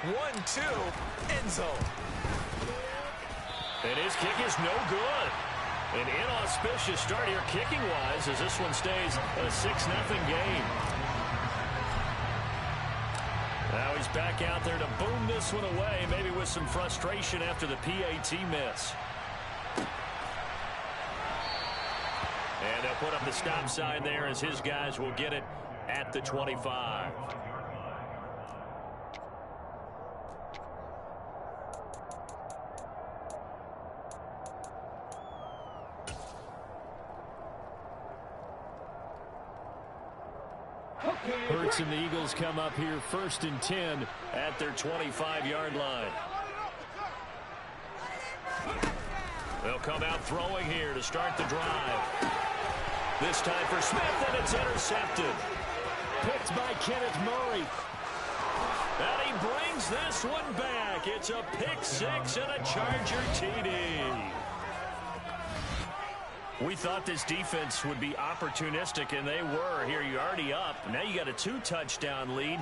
1-2, end zone. And his kick is no good. An inauspicious start here kicking-wise as this one stays a 6-0 game. Now he's back out there to boom this one away, maybe with some frustration after the PAT miss. And they'll put up the stop sign there as his guys will get it at the 25. Hurts and the Eagles come up here 1st and 10 at their 25-yard line. They'll come out throwing here to start the drive. This time for Smith, and it's intercepted. Picked by Kenneth Murray. And he brings this one back. It's a pick six and a Charger TD. We thought this defense would be opportunistic, and they were. Here, you're already up. Now you got a 2-touchdown lead.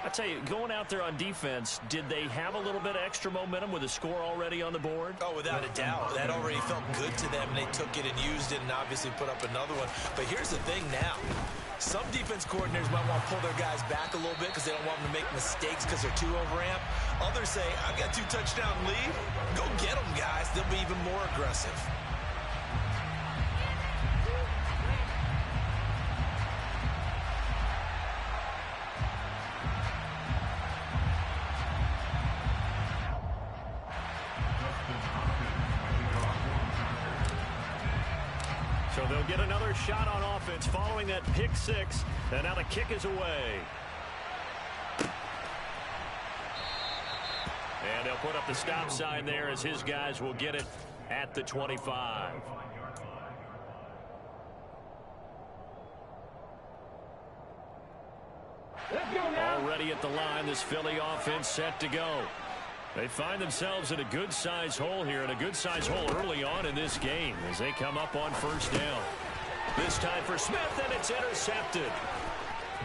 I tell you, going out there on defense, did they have a little bit of extra momentum with a score already on the board? Oh, without a doubt. That already felt good to them, and they took it and used it and obviously put up another one. But here's the thing now. Some defense coordinators might want to pull their guys back a little bit because they don't want them to make mistakes because they're too overamped. Others say, I've got 2-touchdown lead. Go get them, guys. They'll be even more aggressive. So they'll get another shot on offense following that pick six. And now the kick is away. And they'll put up the stop sign there as his guys will get it at the 25. Already at the line, this Philly offense set to go. They find themselves in a good-sized hole here, and a good-sized hole early on in this game as they come up on 1st down. This time for Smith, and it's intercepted.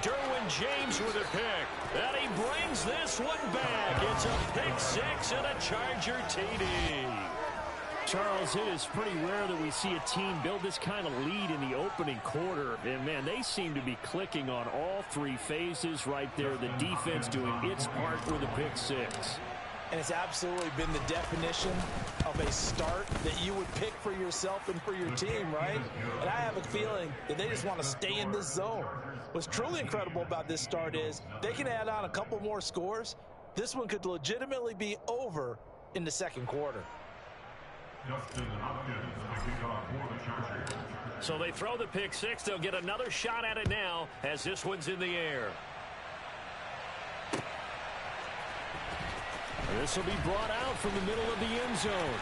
Derwin James with a pick, and he brings this one back. It's a pick six and a Charger TD. Charles, it is pretty rare that we see a team build this kind of lead in the opening quarter. And, man, they seem to be clicking on all 3 phases right there. The defense doing its part with a pick six. And it's absolutely been the definition of a start that you would pick for yourself and for your team, right? And I have a feeling that they just want to stay in this zone. What's truly incredible about this start is they can add on a couple more scores. This one could legitimately be over in the 2nd quarter. So they throw the pick six. They'll get another shot at it now as this one's in the air. This will be brought out from the middle of the end zone.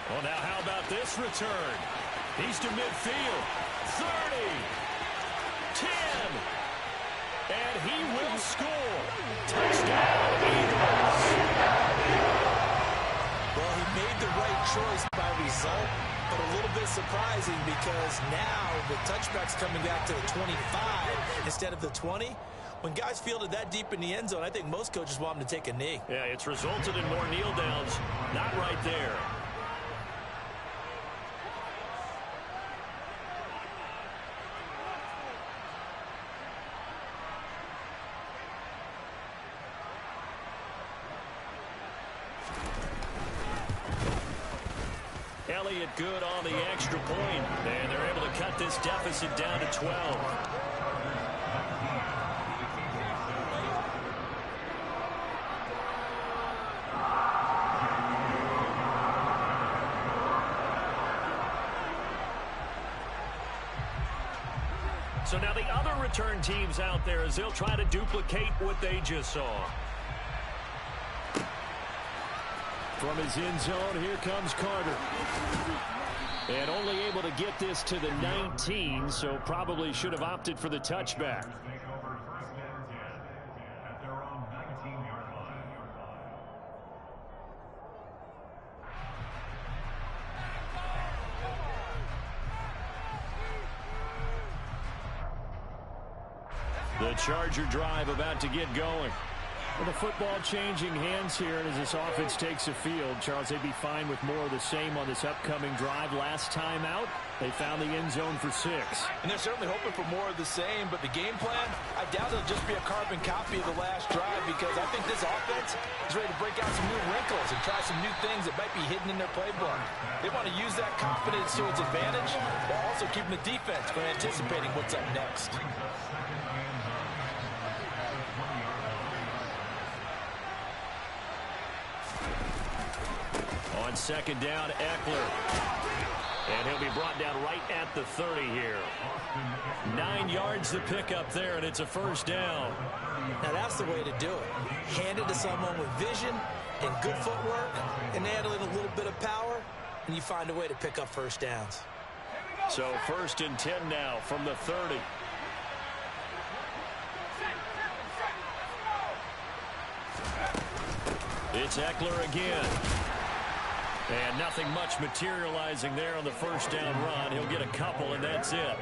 Well, now how about this return? He's to midfield. 30. 10. And he will score. Touchdown, Eagles. Well, he made the right choice by result, but a little bit surprising because now the touchback's coming back to the 25 instead of the 20. When guys fielded that deep in the end zone, I think most coaches want them to take a knee. Yeah, it's resulted in more kneel downs. Not right there. Elliott good on the extra point, and they're able to cut this deficit down to 12. So now the other return teams out there as they'll try to duplicate what they just saw. From his end zone, here comes Carter. And only able to get this to the 19, so probably should have opted for the touchback. The Charger drive about to get going. Well, the football changing hands here, and as this offense takes the field, Charles, they'd be fine with more of the same on this upcoming drive. Last time out, they found the end zone for 6. And they're certainly hoping for more of the same, but the game plan, I doubt it'll just be a carbon copy of the last drive, because I think this offense is ready to break out some new wrinkles and try some new things that might be hidden in their playbook. They want to use that confidence to its advantage while also keeping the defense from anticipating what's up next. On second down, Eckler. And he'll be brought down right at the 30 here. 9 yards to pick up there, and it's a first down. Now that's the way to do it. Hand it to someone with vision and good footwork, and add in a little bit of power, and you find a way to pick up first downs. So 1st and 10 now from the 30. It's Eckler again. And nothing much materializing there on the first down run. He'll get a couple, and that's it.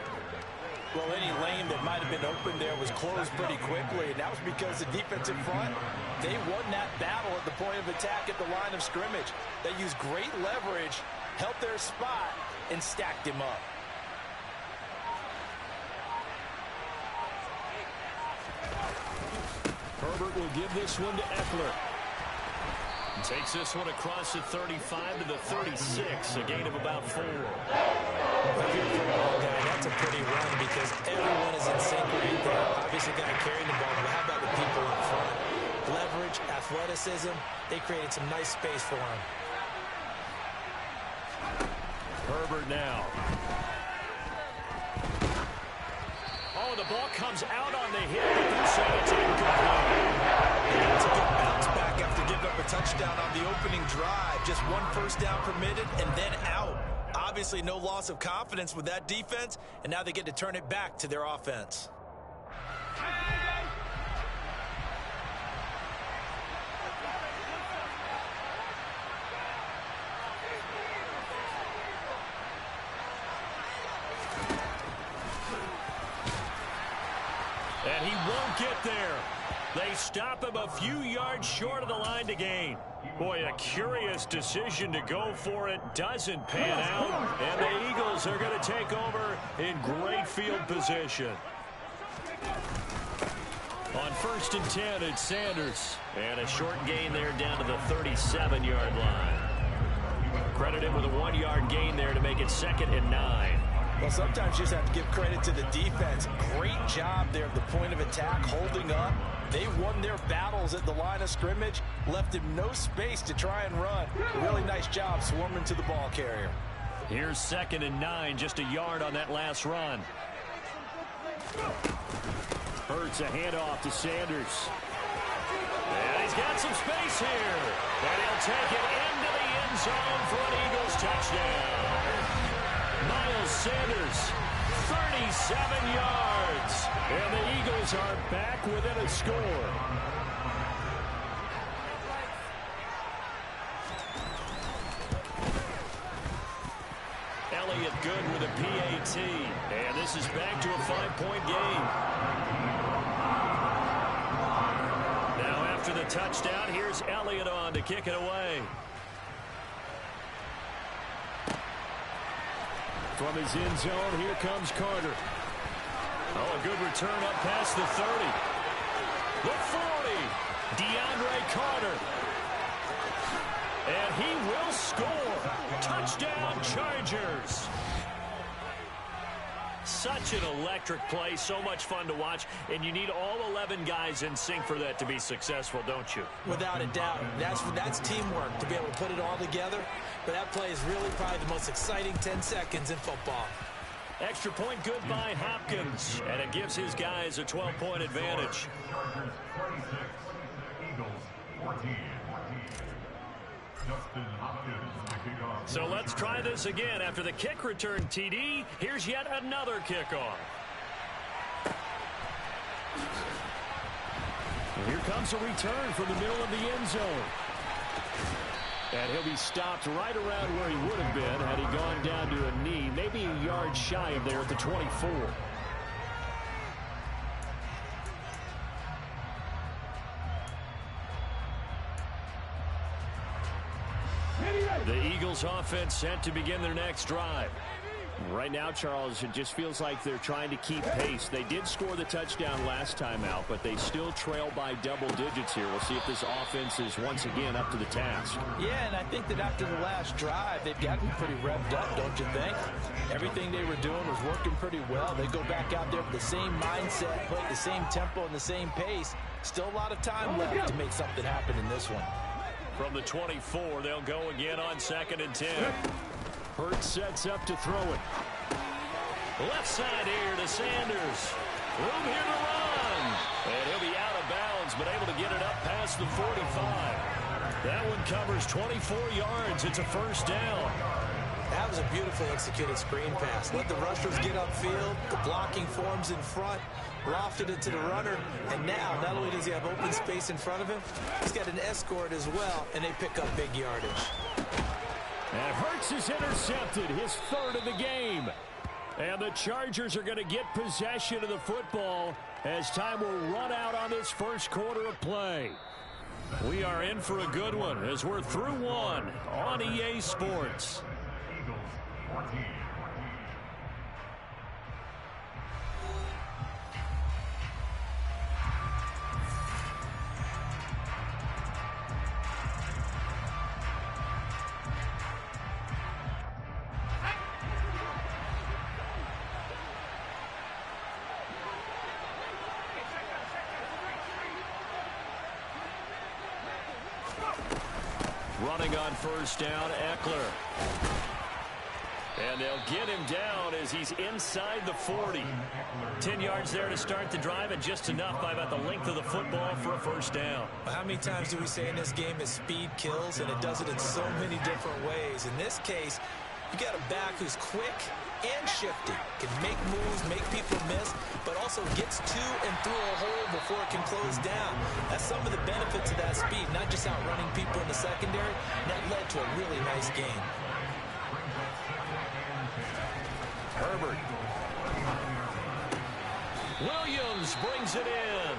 Well, any lane that might have been open there was closed pretty quickly, and that was because the defensive front, they won that battle at the point of attack at the line of scrimmage. They used great leverage, held their spot, and stacked him up. Herbert will give this one to Eckler. Takes this one across the 35 to the 36, a gain of about 4. If you're a football guy, that's a pretty run because everyone is in sync right there. Obviously, guy carrying the ball, but how about the people in front? Leverage, athleticism, they created some nice space for him. Herbert now. Oh, the ball comes out on the hit, but they're saying it's incomplete. That's a good bounce back after giving up a touchdown on the opening drive. Just 1 first down permitted and then out. Obviously, no loss of confidence with that defense, and now they get to turn it back to their offense. And he won't get there. They stop him a few yards short of the line to gain. Boy, a curious decision to go for it. Doesn't pan out. And the Eagles are going to take over in great field position. On 1st and 10, it's Sanders. And a short gain there down to the 37-yard line. Credited with a 1-yard gain there to make it 2nd and 9. Well, sometimes you just have to give credit to the defense. Great job there at the point of attack, holding up. They won their battles at the line of scrimmage, left him no space to try and run. Really nice job swarming to the ball carrier. Here's 2nd and 9, just a yard on that last run. Hurts a handoff to Sanders. And he's got some space here. And he'll take it into the end zone for an Eagles touchdown. Miles Sanders, 37 yards. And the Eagles are back within a score. Elliott good with a PAT. And this is back to a 5-point game. Now after the touchdown, here's Elliott on to kick it away. From his end zone, here comes Carter. Oh, a good return up past the 30. The 40. DeAndre Carter. And he will score. Touchdown, Chargers. Such an electric play, so much fun to watch, and you need all 11 guys in sync for that to be successful, don't you? Without a doubt. That's teamwork to be able to put it all together. But that play is really probably the most exciting 10 seconds in football. Extra point good by Hopkins, and it gives his guys a 12-point advantage. So let's try this again. After the kick return TD, here's yet another kickoff. And here comes a return from the middle of the end zone. And he'll be stopped right around where he would have been had he gone down to a knee, maybe a yard shy of there at the 24. The Eagles offense set to begin their next drive. Right now, Charles, it just feels like they're trying to keep pace. They did score the touchdown last time out, but they still trail by double digits here. We'll see if this offense is once again up to the task. Yeah, and I think that after the last drive, they've gotten pretty revved up, don't you think? Everything they were doing was working pretty well. They go back out there with the same mindset, play the same tempo and the same pace. Still a lot of time left to make something happen in this one. From the 24, they'll go again on 2nd and 10. Hurts sets up to throw it. Left side here to Sanders. Room here to run. And he'll be out of bounds, but able to get it up past the 45. That one covers 24 yards. It's a first down. That was a beautiful executed screen pass. Let the rushers get upfield. The blocking forms in front. Lofted it to the runner. And now, not only does he have open space in front of him, he's got an escort as well, and they pick up big yardage. And Hurts is intercepted, his 3rd of the game. And the Chargers are going to get possession of the football as time will run out on this first quarter of play. We are in for a good one as we're through one on EA Sports. Running on first down, Eckler. And they'll get him down as he's inside the 40. 10 yards there to start the drive, and just enough by about the length of the football for a first down. How many times do we say in this game is speed kills, and it does it in so many different ways. In this case, you got a back who's quick and shifty, can make moves, make people miss, but also gets to and through a hole before it can close down. That's some of the benefits of that speed, not just outrunning people in the secondary. That led to a really nice game. Herbert. Williams brings it in.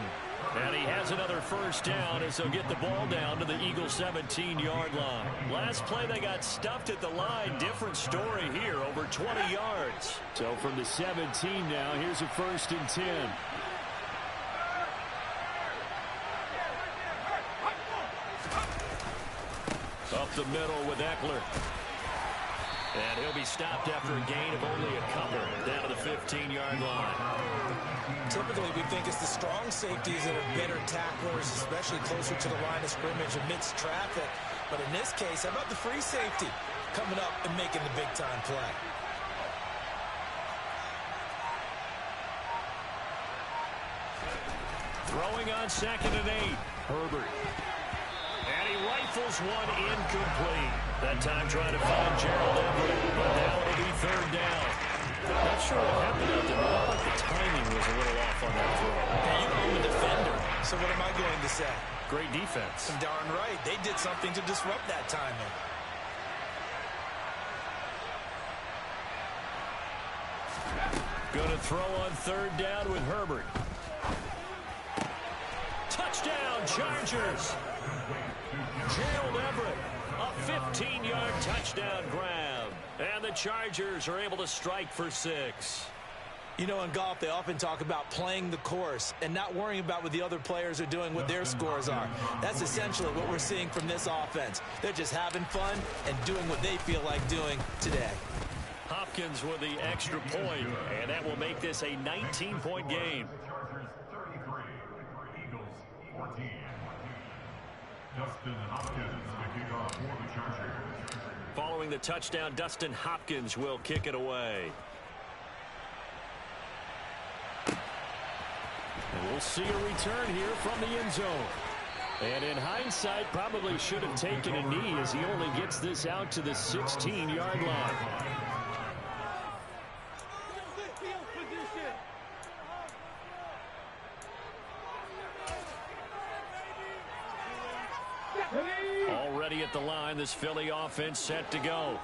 And he has another first down as they'll get the ball down to the Eagles' 17-yard line. Last play, they got stuffed at the line. Different story here, over 20 yards. So from the 17 now, here's a 1st and 10. Up the middle with Eckler. And he'll be stopped after a gain of only a couple down to the 15-yard line. Typically, we think it's the strong safeties that are better tacklers, especially closer to the line of scrimmage amidst traffic. But in this case, how about the free safety coming up and making the big-time play? Throwing on 2nd and 8. Herbert. And he rifles one incomplete. That time trying to find Gerald Everett, but now it'll be 3rd down. Not sure what happened out there, but I thought the timing was a little off on that throw. Now, you know I'm a defender, so what am I going to say? Great defense. Darn right. They did something to disrupt that timing. Going to throw on 3rd down with Herbert. Touchdown, Chargers. Gerald Everett, a 15-yard touchdown grab. And the Chargers are able to strike for 6. You know, in golf, they often talk about playing the course and not worrying about what the other players are doing, what their scores are. That's essentially what we're seeing from this offense. They're just having fun and doing what they feel like doing today. Hopkins with the extra point, and that will make this a 19-point game. Following the touchdown, Dustin Hopkins will kick it away. And we'll see a return here from the end zone. And in hindsight, probably should have taken a knee as he only gets this out to the 16-yard line. Already at the line, this Philly offense set to go.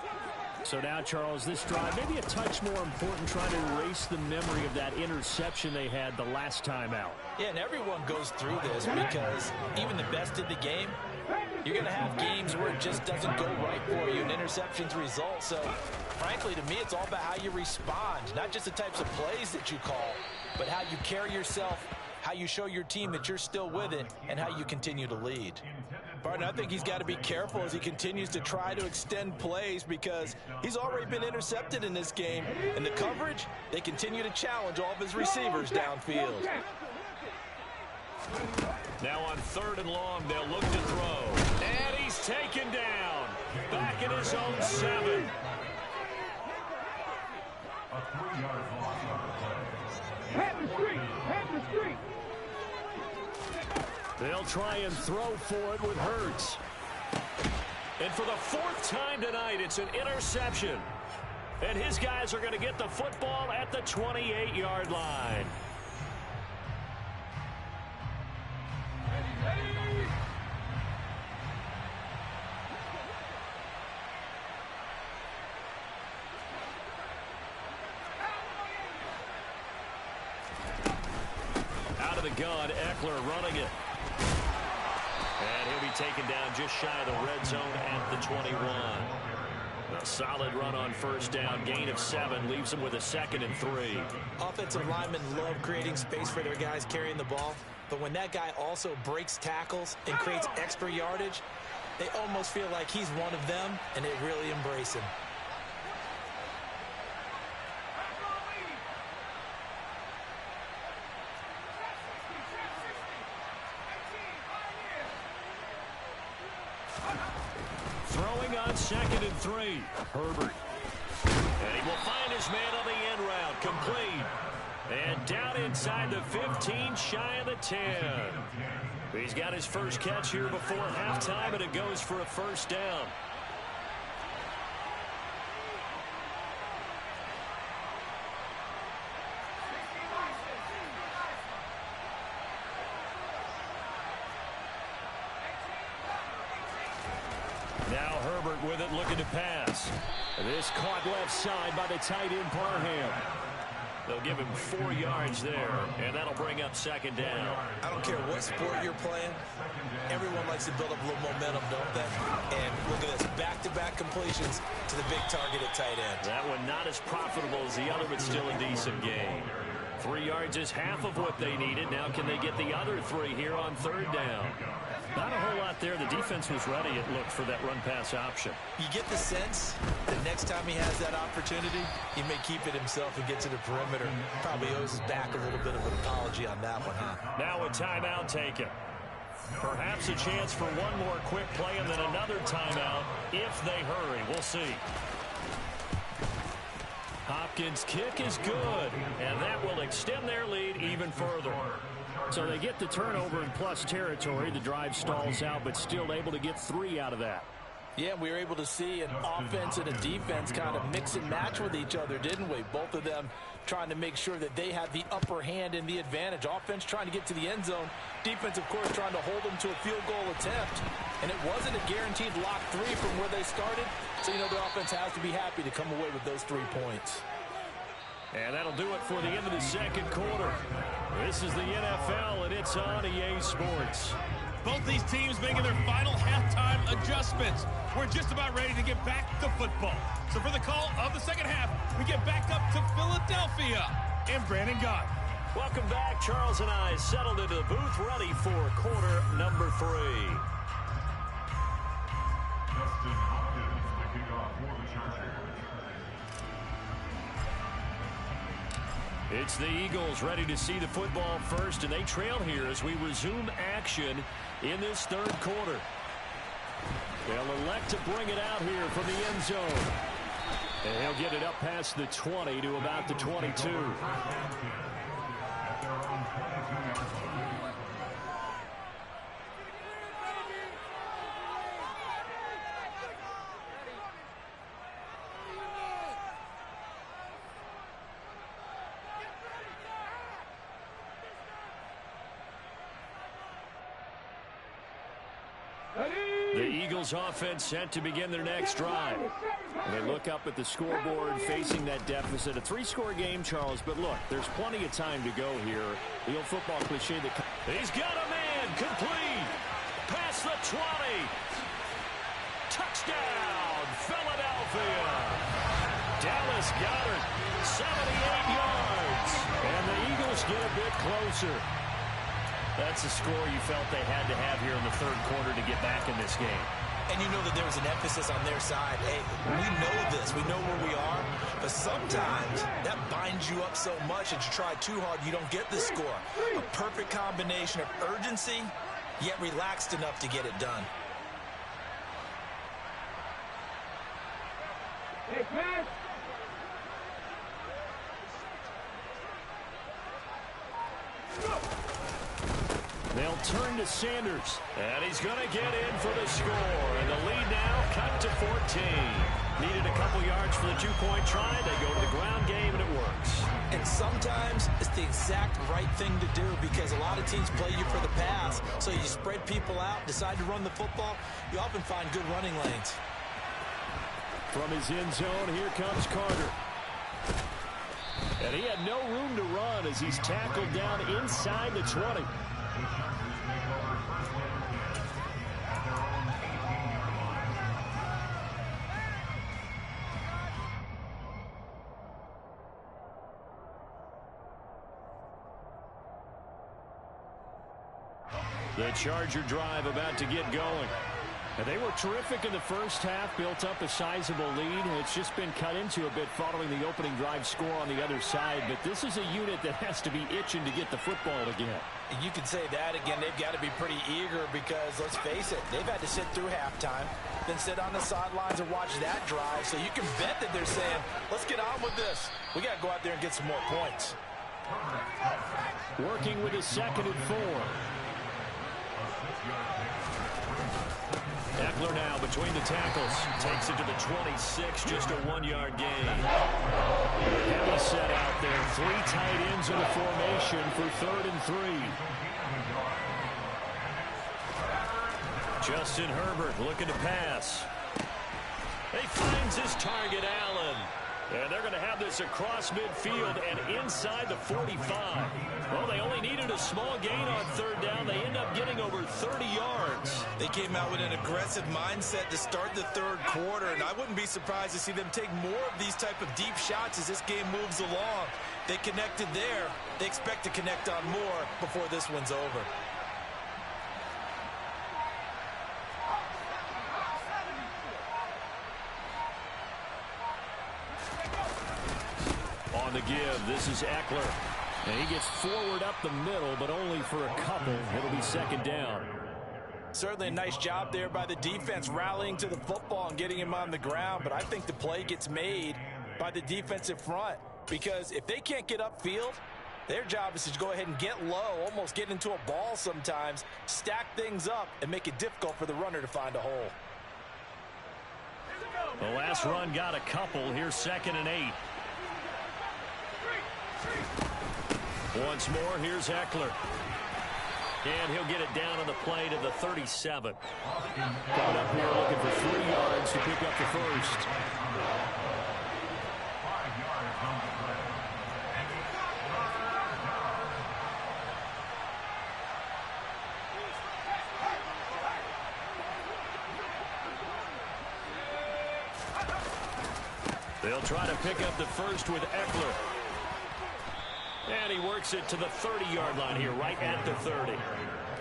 So now, Charles, this drive maybe a touch more important, trying to erase the memory of that interception they had the last time out. Yeah, and everyone goes through this because even the best in the game You're going to have games where it just doesn't go right for you, and interceptions result. So, frankly, to me, it's all about how you respond, not just the types of plays that you call, but how you carry yourself, how you show your team that you're still with it, and how you continue to lead. Partner, I think he's got to be careful as he continues to try to extend plays because he's already been intercepted in this game. And the coverage, they continue to challenge all of his receivers downfield. Now on 3rd and long, they'll look to throw. And he's taken down. Back in his own 7. They'll try and throw for it with Hurts. And for the 4th time tonight, it's an interception. And his guys are going to get the football at the 28-yard line. Out of the gun, Eckler running it. And he'll be taken down just shy of the red zone at the 21. A solid run on 1st down, gain of 7, leaves them with a 2nd and 3. Offensive linemen love creating space for their guys carrying the ball, but when that guy also breaks tackles and creates extra yardage, they almost feel like he's one of them, and they really embrace him. Throwing on 2nd and 3. Herbert. And he will find his man on the end route. Complete. And down inside the 15, shy of the 10. He's got his first catch here before halftime, and it goes for a 1st down. Now Herbert with it, looking to pass. This caught left side by the tight end Parham. They'll give him 4 yards there, and that'll bring up 2nd down. I don't care what sport you're playing. Everyone likes to build up a little momentum, don't they? And look at this, back-to-back completions to the big target at tight end. That one not as profitable as the other, but still a decent gain. 3 yards is half of what they needed. Now can they get the other 3 here on 3rd down? Not a whole lot there. The defense was ready, it looked, for that run-pass option. You get the sense that next time he has that opportunity, he may keep it himself and get to the perimeter. Probably owes his back a little bit of an apology on that one, huh? Now a timeout taken. Perhaps a chance for one more quick play and then another timeout if they hurry. We'll see. Hopkins' kick is good, and that will extend their lead even further. So they get the turnover in plus territory. The drive stalls out, but still able to get 3 out of that. Yeah, we were able to see an offense and a defense kind of mix and match with each other, didn't we? Both of them trying to make sure that they had the upper hand and the advantage. Offense trying to get to the end zone. Defense, of course, trying to hold them to a field goal attempt. And it wasn't a guaranteed lock 3 from where they started. So, you know, the offense has to be happy to come away with those 3 points. And that'll do it for the end of the 2nd quarter. This is the NFL, and it's on EA Sports. Both these teams making their final halftime adjustments. We're just about ready to get back to football. So for the call of the 2nd half, we get back up to Philadelphia and Brandon Gott. Welcome back. Charles and I settled into the booth, ready for quarter number 3. Justin Hopkins to kick off for the Chargers. It's the Eagles ready to see the football first, and they trail here as we resume action in this 3rd quarter. They'll elect to bring it out here from the end zone. And he'll get it up past the 20 to about the 22. The Eagles offense set to begin their next drive. And they look up at the scoreboard facing that deficit. A 3-score game, Charles, but look, there's plenty of time to go here. The old football cliche that... He's got a man complete. Past the 20. Touchdown, Philadelphia. Dallas Goedert, 78 yards. And the Eagles get a bit closer. That's a score you felt they had to have here in the third quarter to get back in this game. And you know that there was an emphasis on their side. Hey, we know this. We know where we are. But sometimes that binds you up so much that you try too hard, you don't get the score. A perfect combination of urgency, yet relaxed enough to get it done. Hey, man. They'll turn to Sanders. And he's going to get in for the score. And the lead now cut to 14. Needed a couple yards for the two-point try. They go to the ground game, and it works. And sometimes it's the exact right thing to do because a lot of teams play you for the pass. So you spread people out, decide to run the football. You often find good running lanes. From his end zone, here comes Carter. And he had no room to run as he's tackled down inside the 20. The Charger drive about to get going. And they were terrific in the first half, built up a sizable lead. It's just been cut into a bit following the opening drive score on the other side. But this is a unit that has to be itching to get the football again. And you can say that again. They've got to be pretty eager because, let's face it, they've had to sit through halftime, then sit on the sidelines and watch that drive. So you can bet that they're saying, let's get on with this. We got to go out there and get some more points. Working with a 2nd and 4. Eckler now between the tackles. Takes it to the 26, just a 1-yard gain. Heavy set out there. 3 tight ends in a formation for 3rd and 3. Justin Herbert looking to pass. He finds his target, Allen. And they're going to have this across midfield and inside the 45. Well, they only needed a small gain on 3rd down. They end up getting over 30 yards. They came out with an aggressive mindset to start the third quarter, and I wouldn't be surprised to see them take more of these type of deep shots as this game moves along. They connected there. They expect to connect on more before this one's over. On the give, this is Eckler. And he gets forward up the middle, but only for a couple. It'll be 2nd down. Certainly a nice job there by the defense rallying to the football and getting him on the ground. But I think the play gets made by the defensive front because if they can't get upfield, their job is to go ahead and get low, almost get into a ball sometimes, stack things up, and make it difficult for the runner to find a hole. The last run got a couple. Here's 2nd and 8. Once more, here's Eckler. And he'll get it down on the play to the 37. Coming up here looking for 3 yards to pick up the first. They'll try to pick up the first with Eckler. And he works it to the 30-yard line here, right at the 30.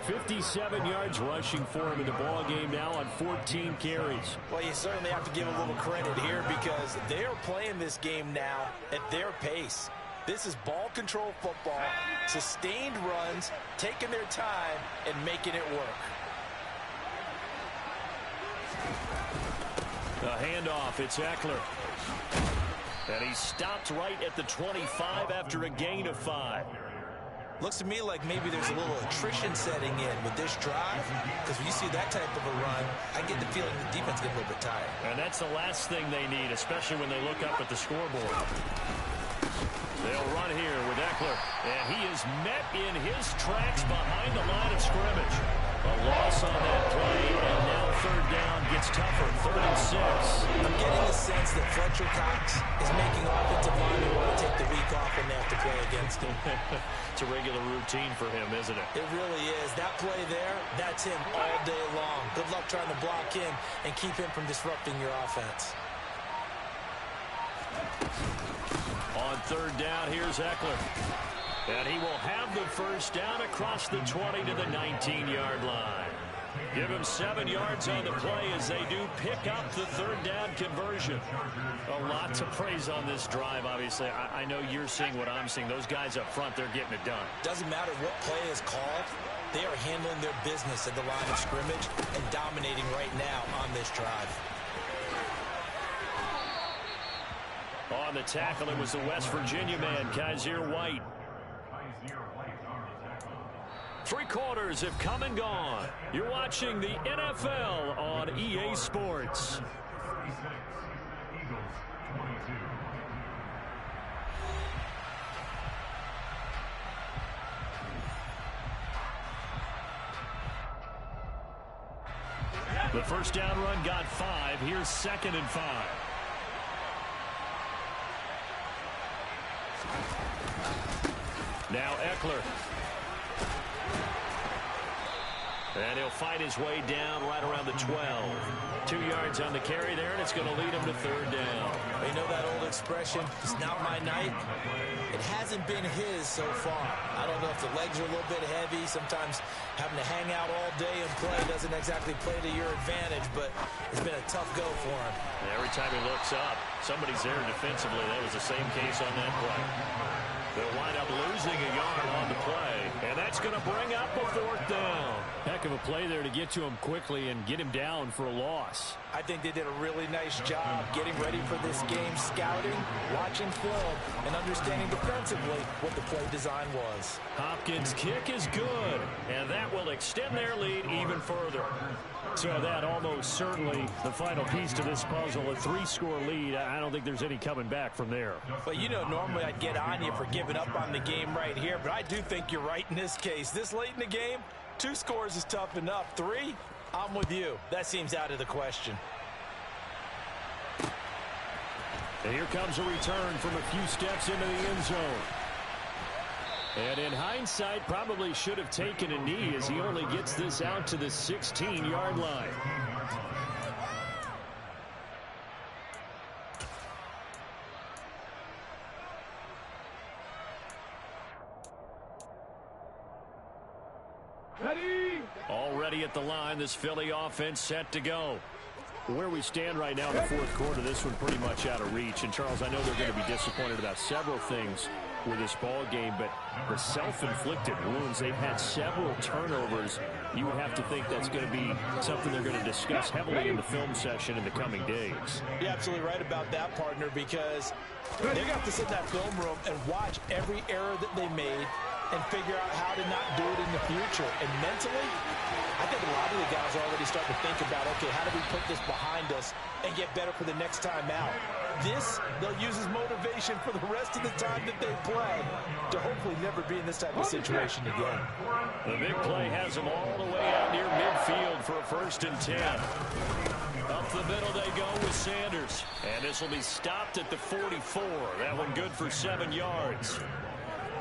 57 yards rushing for him in the ball game now on 14 carries. Well, you certainly have to give a little credit here because they're playing this game now at their pace. This is ball control football, sustained runs, taking their time and making it work. The handoff, it's Eckler. And he stopped right at the 25 after a gain of 5. Looks to me like maybe there's a little attrition setting in with this drive because when you see that type of a run, I get the feeling the defense gets a little bit tired. And that's the last thing they need, especially when they look up at the scoreboard. They'll run here with Eckler, and he is met in his tracks behind the line of scrimmage. A loss on that play, and now 3rd down gets gets tougher. 3rd and 6. I'm getting the sense that Fletcher Cox is making offensive linemen want to take the week off when they have to play against him. It's a regular routine for him, isn't it? It really is. That play there, that's him all day long. Good luck trying to block him and keep him from disrupting your offense. On 3rd down, here's Eckler. And he will have the 1st down across the 20 to the 19-yard line. Give him 7 yards on the play as they do pick up the 3rd down conversion. A lot to praise on this drive, obviously. I know you're seeing what I'm seeing. Those guys up front, they're getting it done. Doesn't matter what play is called. They are handling their business at the line of scrimmage and dominating right now on this drive. On the tackle, it was the West Virginia man, Kaiser White. 3 quarters have come and gone. You're watching the NFL on EA Sports. The 1st down run got 5. Here's 2nd and 5. Now Eckler. And he'll fight his way down right around the 12. 2 yards on the carry there, and it's going to lead him to 3rd down. You know that old expression, it's not my night? It hasn't been his so far. I don't know if the legs are a little bit heavy. Sometimes having to hang out all day and play doesn't exactly play to your advantage, but it's been a tough go for him. And every time he looks up, somebody's there defensively. That was the same case on that play. They'll wind up losing a yard on the play, and that's going to bring up a 4th down. Heck of a play there to get to him quickly and get him down for a loss. I think they did a really nice job getting ready for this game, scouting, watching film, and understanding defensively what the play design was. Hopkins' kick is good, and that will extend their lead even further. So that almost certainly the final piece to this puzzle, a 3-score lead. I don't think there's any coming back from there. But you know, normally I'd get on you for giving up on the game right here, but I do think you're right in this case. This late in the game, 2 scores is tough enough. 3, I'm with you. That seems out of the question. And here comes a return from a few steps into the end zone. And in hindsight, probably should have taken a knee as he only gets this out to the 16-yard line. Already at the line, this Philly offense set to go. Where we stand right now in the 4th quarter, this one pretty much out of reach. And, Charles, I know they're going to be disappointed about several things with this ball game, but the self-inflicted wounds, they've had several turnovers. You would have to think that's going to be something they're going to discuss heavily in the film session in the coming days. You're absolutely right about that, partner, because they're going to have to sit in that film room and watch every error that they made and figure out how to not do it in the future. And mentally, I think a lot of the guys are already starting to think about, okay, how do we put this behind us and get better for the next time out? This, they'll use as motivation for the rest of the time that they play to hopefully never be in this type of situation again. The big play has them all the way out near midfield for a 1st and 10. Up the middle they go with Sanders. And this will be stopped at the 44. That one good for 7 yards.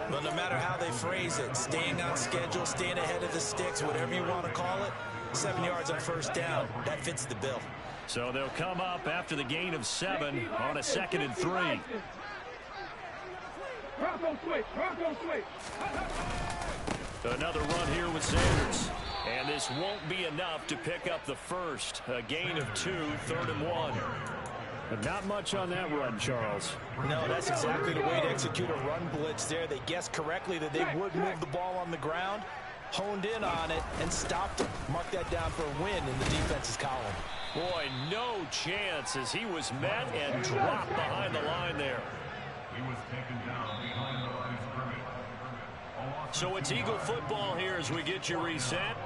Well, no matter how they phrase it, staying on schedule, staying ahead of the sticks, whatever you want to call it, 7 yards on 1st down, that fits the bill. So they'll come up after the gain of 7 on a 2nd and 3. Another run here with Sanders. And this won't be enough to pick up the 1st. A gain of 2, 3rd and 1. But not much on that run, Charles. No, that's exactly the way to execute a run blitz there. They guessed correctly that they would move the ball on the ground, honed in on it, and stopped it. Mark that down for a win in the defense's column. Boy, no chance as he was met and dropped behind the line there. He was taken down behind the line of scrimmage. So it's Eagle football here as we get you reset.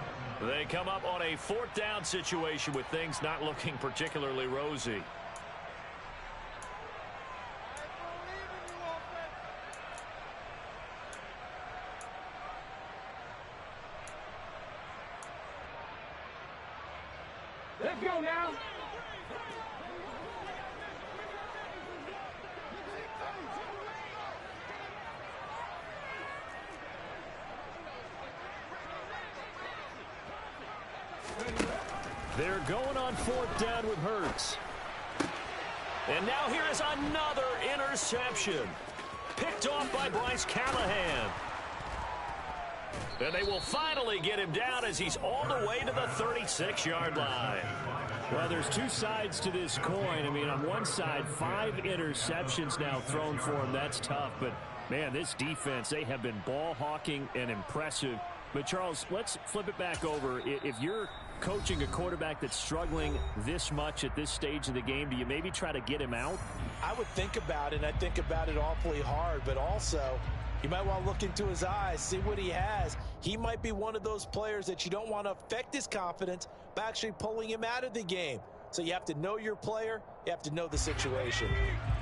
They come up on a 4th down situation with things not looking particularly rosy. Let's go now. They're going on 4th down with Hurts. And now here is another interception. Picked off by Bryce Callahan. And they will finally get him down as he's all the way to the 36-yard line. Well, there's two sides to this coin. I mean, on one side, 5 interceptions now thrown for him. That's tough. But, man, this defense, they have been ball hawking and impressive. But, Charles, let's flip it back over. If you're coaching a quarterback that's struggling this much at this stage of the game, do you maybe try to get him out? I would think about it, and I think about it awfully hard, but also you might want to look into his eyes, see what he has. He might be one of those players that you don't want to affect his confidence by actually pulling him out of the game. So you have to know your player, you have to know the situation.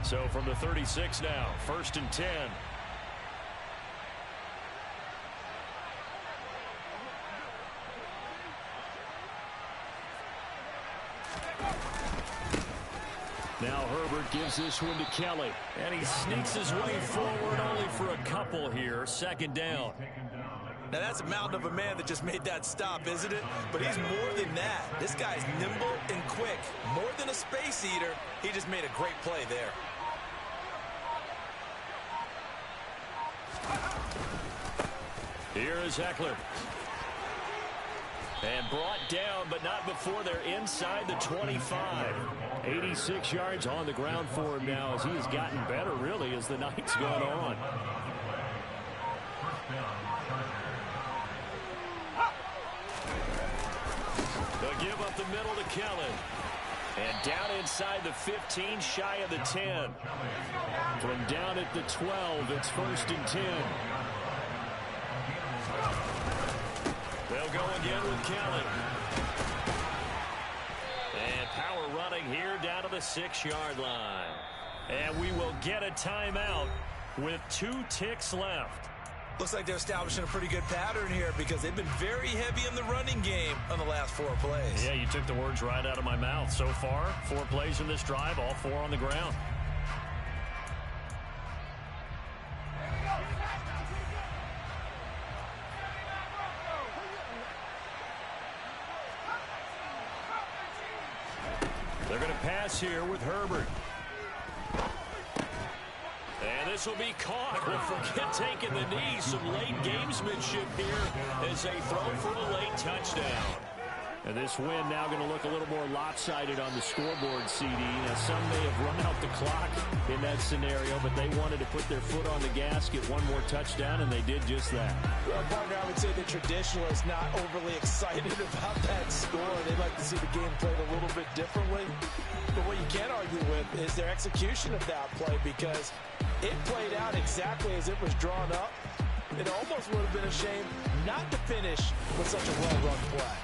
So from the 36 now, 1st and 10. Now Herbert gives this one to Kelly. And he sneaks his way forward only for a couple here. 2nd down. Now that's a mountain of a man that just made that stop, isn't it? But he's more than that. This guy's nimble and quick. More than a space eater, he just made a great play there. Here is Eckler. And brought down, but not before they're inside the 25. 86 yards on the ground for him now as he has gotten better, really, as the night's gone on. They'll give up the middle to Kelly. And down inside the 15, shy of the 10. From down at the 12, it's 1st and 10. They'll go again with Kelly. And power running here down to the 6-yard line. And we will get a timeout with 2 ticks left. Looks like they're establishing a pretty good pattern here because they've been very heavy in the running game on the last 4 plays. Yeah, you took the words right out of my mouth. So far, 4 plays in this drive, all 4 on the ground. They're going to pass here with Herbert. And this will be caught. Well, forget taking the knee. Some late gamesmanship here as they throw for a late touchdown. And this win now going to look a little more lopsided on the scoreboard, CD. Now, some may have run out the clock in that scenario, but they wanted to put their foot on the gas, get one more touchdown, and they did just that. Well, partner, I would say the traditionalists not overly excited about that score. They'd like to see the game played a little bit differently. But what you can't argue with is their execution of that play because it played out exactly as it was drawn up. It almost would have been a shame not to finish with such a well-run play.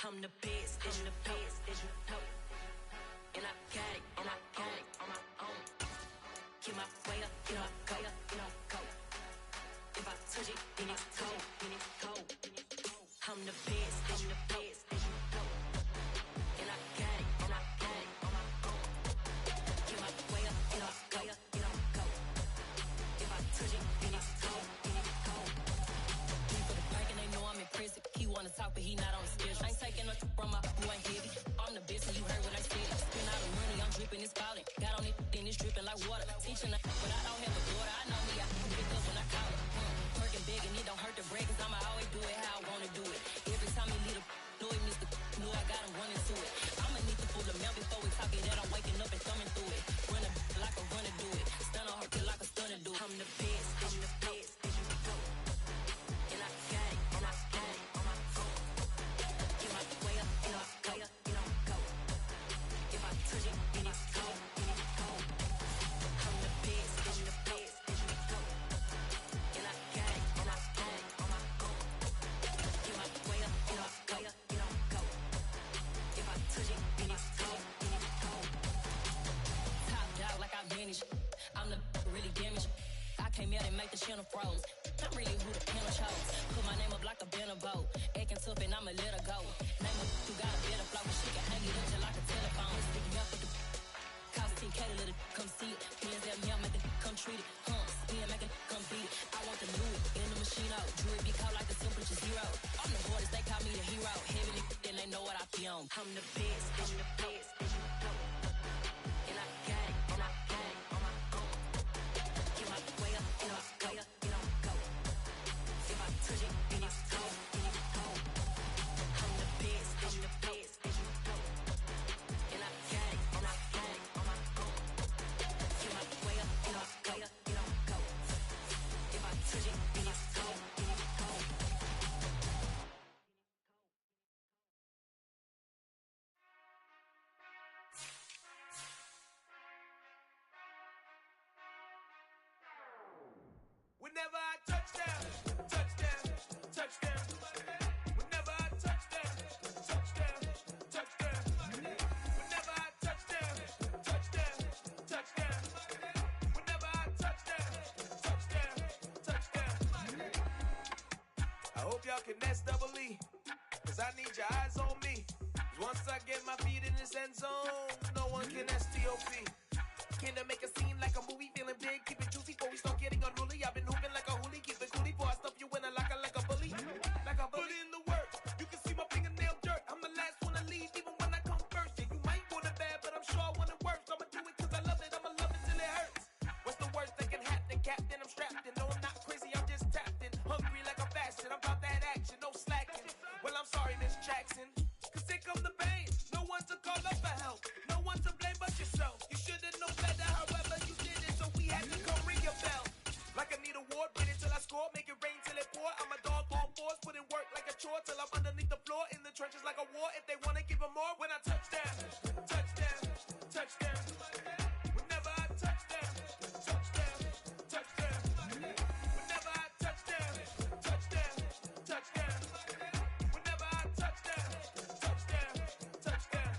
I'm the best, and the best, as you know. And I got it, on my own. Get my way up, get up, go. If I touch it, then it's cold. I'm the best, and the best, as you know. And I got it, on my own. Get my way up, get up, go. If I touch it, then it's cold. We for the park and they know I'm impressive. He wanna talk, but he not on the schedule. I ain't taking no from my who ain't heavy. I'm the best, and you heard what I said. Spend all the money, I'm dripping, it's falling. Got damage. I'm the really damaged. I came out and make the channel froze. I'm really who the panel chose. Put my name up like a banner boat. Acting tough and I'ma let her go. Name up who got a better flow. She can hang it up just like a telephone. Sticking up with the cost 10K to let it come see it. Hands at me, I make it come treat it. Spin, make it come beat it. I want the new in the machine out. Drew it be caught like the temperature zero. I'm the hardest, they call me the hero. Heavy then they know what I be on. I'm the best, I'm the best, and you know. And I got it, and I got it on my own. Get my way up, get up, go, get on, go. If I touch it, then it's cold, then it's cold. I'm the best, and you know. And I got it, and I got it on my own. Get my way up, get up, go, get on, go. If I touch it, then it's cold, then it's cold. Whenever I touchdown, touchdown, touchdown. Whenever I touchdown, touchdown, touchdown. Whenever I touchdown, touchdown, touchdown. Whenever I touchdown, touchdown, touchdown. I hope y'all can nest double E, 'cause I need your eyes on me. 'Cause once I get my feet in this end zone, no one can STOP. Can I make a scene like a movie, feeling big, keep it juicy before we start getting unruly. I've been hooping like a hoolie, keep it coolie before I stuff you in a locker like a bully. Like a bully. Put in the work, you can see my fingernail dirt. I'm the last one to leave, even when I come first. And you might want it bad, but I'm sure I want it worse. I'ma do it 'cause I love it, I'ma love it till it hurts. What's the worst that can happen, Captain? I'm strapped in, no I'm not crazy, I'm just tapped in. Hungry like a fashion, I'm about that action, no slacking. Well I'm sorry Miss Jackson, 'cause here come the pain. No one to call up for help, no one to blame but yourself. You should've known better, however you did it, so we had to come ring your bell. Like I need a ward, wait until I score, make it rain till it pour. I'm a dog on force, put in work like a chore till I'm underneath the floor, in the trenches like a war. If they wanna give them more, when I touchdown, touchdown, touchdown. Whenever I touchdown, touchdown, touchdown. Whenever I touchdown, touchdown, touchdown. Whenever I touchdown, touchdown, touchdown.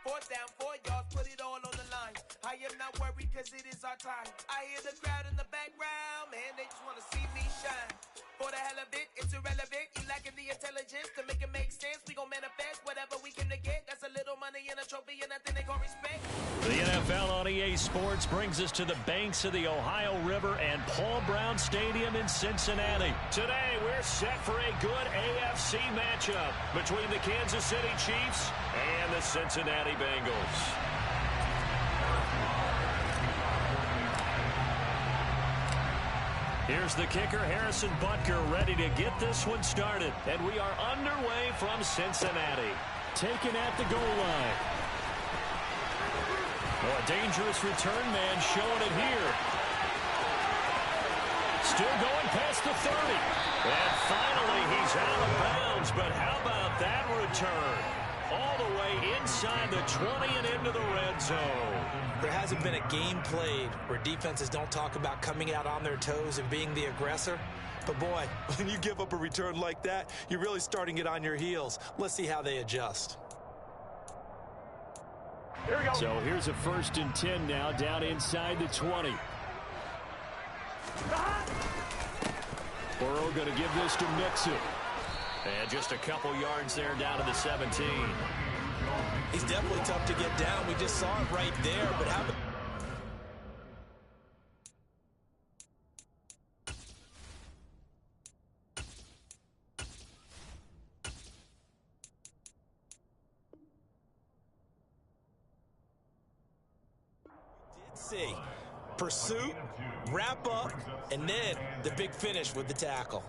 4th down, 4 yards, put it all on the line. I am not worried 'cause it is our time. I hear the crowd in the background, man, they just wanna see me shine. For the hell of it, it's irrelevant. You lacking the intelligence to make it make sense. We gon' manifest whatever we came to get. That's a little money and a trophy and nothing they gon' respect. The NFL on EA Sports brings us to the banks of the Ohio River and Paul Brown Stadium in Cincinnati. Today, we're set for a good AFC matchup between the Kansas City Chiefs and the Cincinnati Bengals. Here's the kicker, Harrison Butker, ready to get this one started. And we are underway from Cincinnati. Taken at the goal line. Oh, a dangerous return man showing it here. Still going past the 30. And finally, he's out of bounds. But how about that return? All the way inside the 20 and into the red zone. There hasn't been a game played where defenses don't talk about coming out on their toes and being the aggressor. But boy, when you give up a return like that, you're really starting it on your heels. Let's see how they adjust. Here we go. So here's a 1st and 10 now, down inside the 20. Burrow going to give this to Mixon. And just a couple yards there down to the 17. He's definitely tough to get down. We just saw it right there. But how about... see pursuit, wrap up, and then the big finish with the tackle.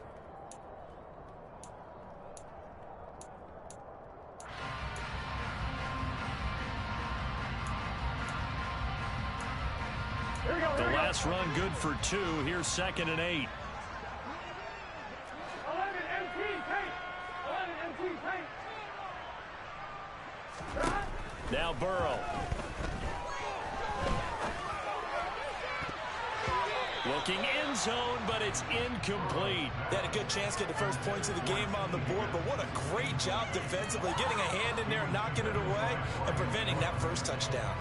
The last run good for 2. Here's 2nd and 8. 11 MT tape. 11 MT tape. Now Burrow. Looking end zone, but it's incomplete. They had a good chance to get the first points of the game on the board, but what a great job defensively, getting a hand in there, knocking it away, and preventing that first touchdown.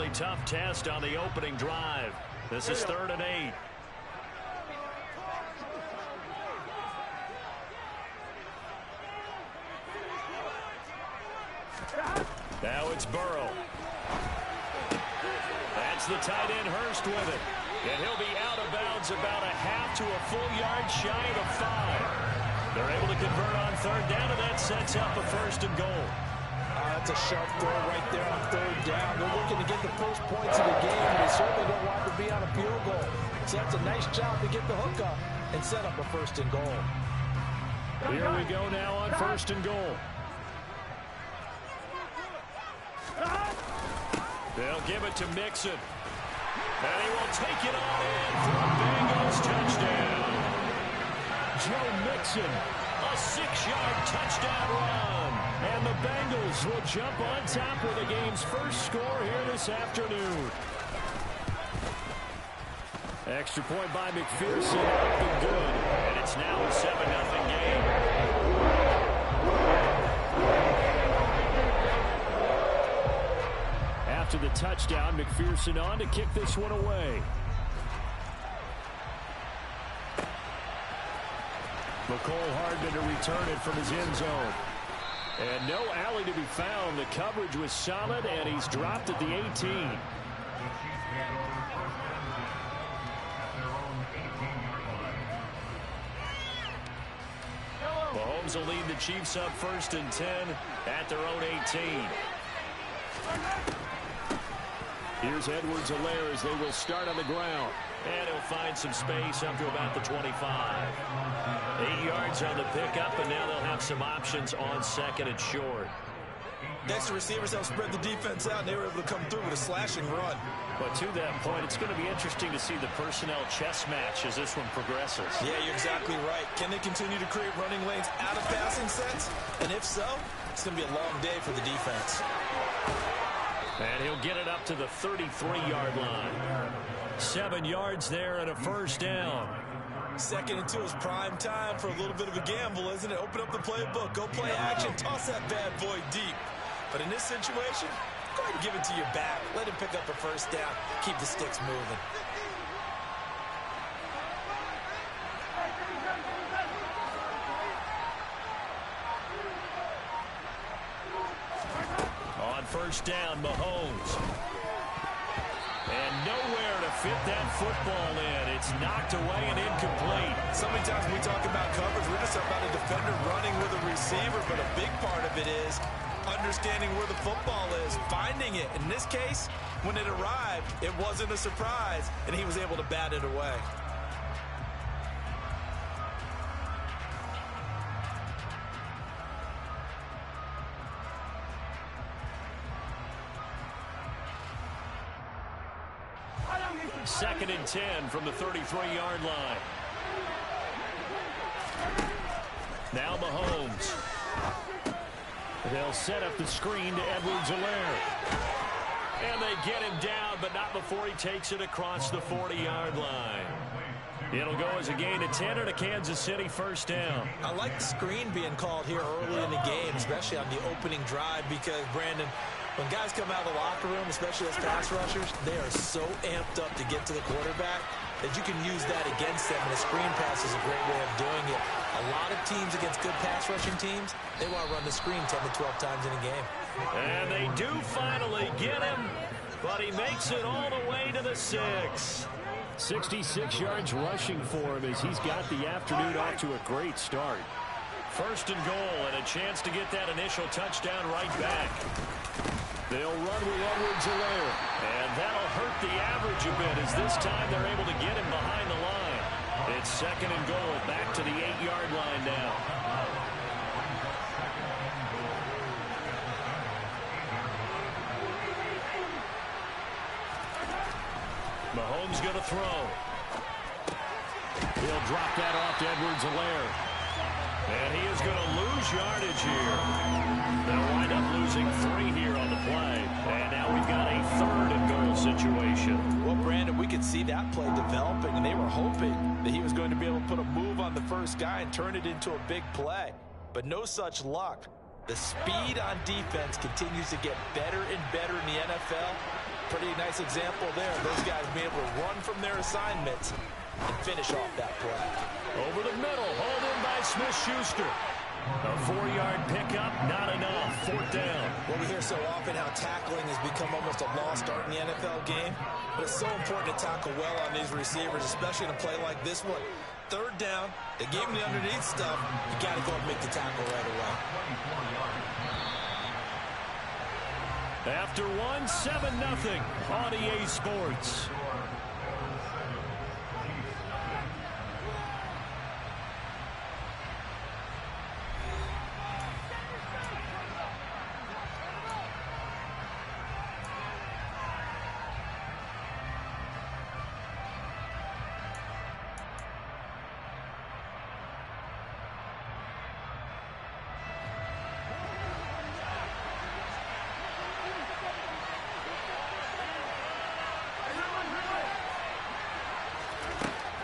really tough test on the opening drive. This is 3rd and 8. Now it's Burrow. That's the tight end Hurst with it. And he'll be out of bounds about a half to a full yard shy of the 5. They're able to convert on 3rd down, and that sets up a 1st and goal. That's a sharp throw right there on 3rd down. They're looking to get the first points of the game, and they certainly don't want to be on a field goal. So that's a nice job to get the hook up and set up a 1st and goal. Here we go now on 1st and goal. They'll give it to Mixon. And he will take it on in for a Bengals touchdown. Joe Mixon, a 6-yard touchdown run. And the Bengals will jump on top with the game's first score here this afternoon. Extra point by McPherson, up and good. And it's now a 7-0 game. After the touchdown, McPherson on to kick this one away. McCole Hardman to return it from his end zone. And no alley to be found. The coverage was solid, and he's dropped at the 18. Mahomes will lead the Chiefs up 1st and 10 at their own 18. Here's Edwards-Helaire as they will start on the ground. And he'll find some space up to about the 25. 8 yards on the pickup, and now they'll have some options on 2nd and short. Next, the receivers have spread the defense out, and they were able to come through with a slashing run. But to that point, it's going to be interesting to see the personnel chess match as this one progresses. Yeah, you're exactly right. Can they continue to create running lanes out of passing sets? And if so, it's going to be a long day for the defense. And he'll get it up to the 33-yard line. 7 yards there and a 1st down. 2nd and 2 is prime time for a little bit of a gamble, isn't it? Open up the playbook, go play action, toss that bad boy deep. But in this situation, go ahead and give it to your back. Let him pick up a 1st down. Keep the sticks moving. On 1st down, Mahomes. And nowhere to fit that football in. It's knocked away and incomplete. So many times when we talk about coverage, we're just about a defender running with a receiver, but a big part of it is understanding where the football is, finding it. In this case, when it arrived, it wasn't a surprise, and he was able to bat it away. Second and 10 from the 33-yard line. Now Mahomes. They'll set up the screen to Edwards-Helaire. And they get him down, but not before he takes it across the 40-yard line. It'll go as a gain of 10 and a Kansas City 1st down. I like the screen being called here early in the game, especially on the opening drive, because, Brandon, when guys come out of the locker room, especially as pass rushers, they are so amped up to get to the quarterback that you can use that against them, and a screen pass is a great way of doing it. A lot of teams against good pass rushing teams, they want to run the screen 10 to 12 times in a game. And they do finally get him, but he makes it all the way to the 6. 66 yards rushing for him as he's got the afternoon off to a great start. 1st and goal, and a chance to get that initial touchdown right back. They'll run with Edwards-Helaire, and that'll hurt the average a bit as this time they're able to get him behind the line. It's 2nd and goal, back to the 8-yard line now. Mahomes going to throw. He'll drop that off to Edwards-Helaire. And he is going to lose yardage here. They'll wind up losing 3 here on the play. And now we've got a 3rd and goal situation. Well, Brandon, we could see that play developing, and they were hoping that he was going to be able to put a move on the first guy and turn it into a big play. But no such luck. The speed on defense continues to get better and better in the NFL. Pretty nice example there. Those guys being able to run from their assignments and finish off that play. Over the middle, hauled in by Smith-Schuster. A 4-yard pickup, not enough. 4th down. Well, we hear so often how tackling has become almost a lost art in the NFL game. But it's so important to tackle well on these receivers, especially in a play like this one. 3rd down, they gave him the underneath stuff. You got to go and make the tackle right away. After one, 7-0 on EA Sports.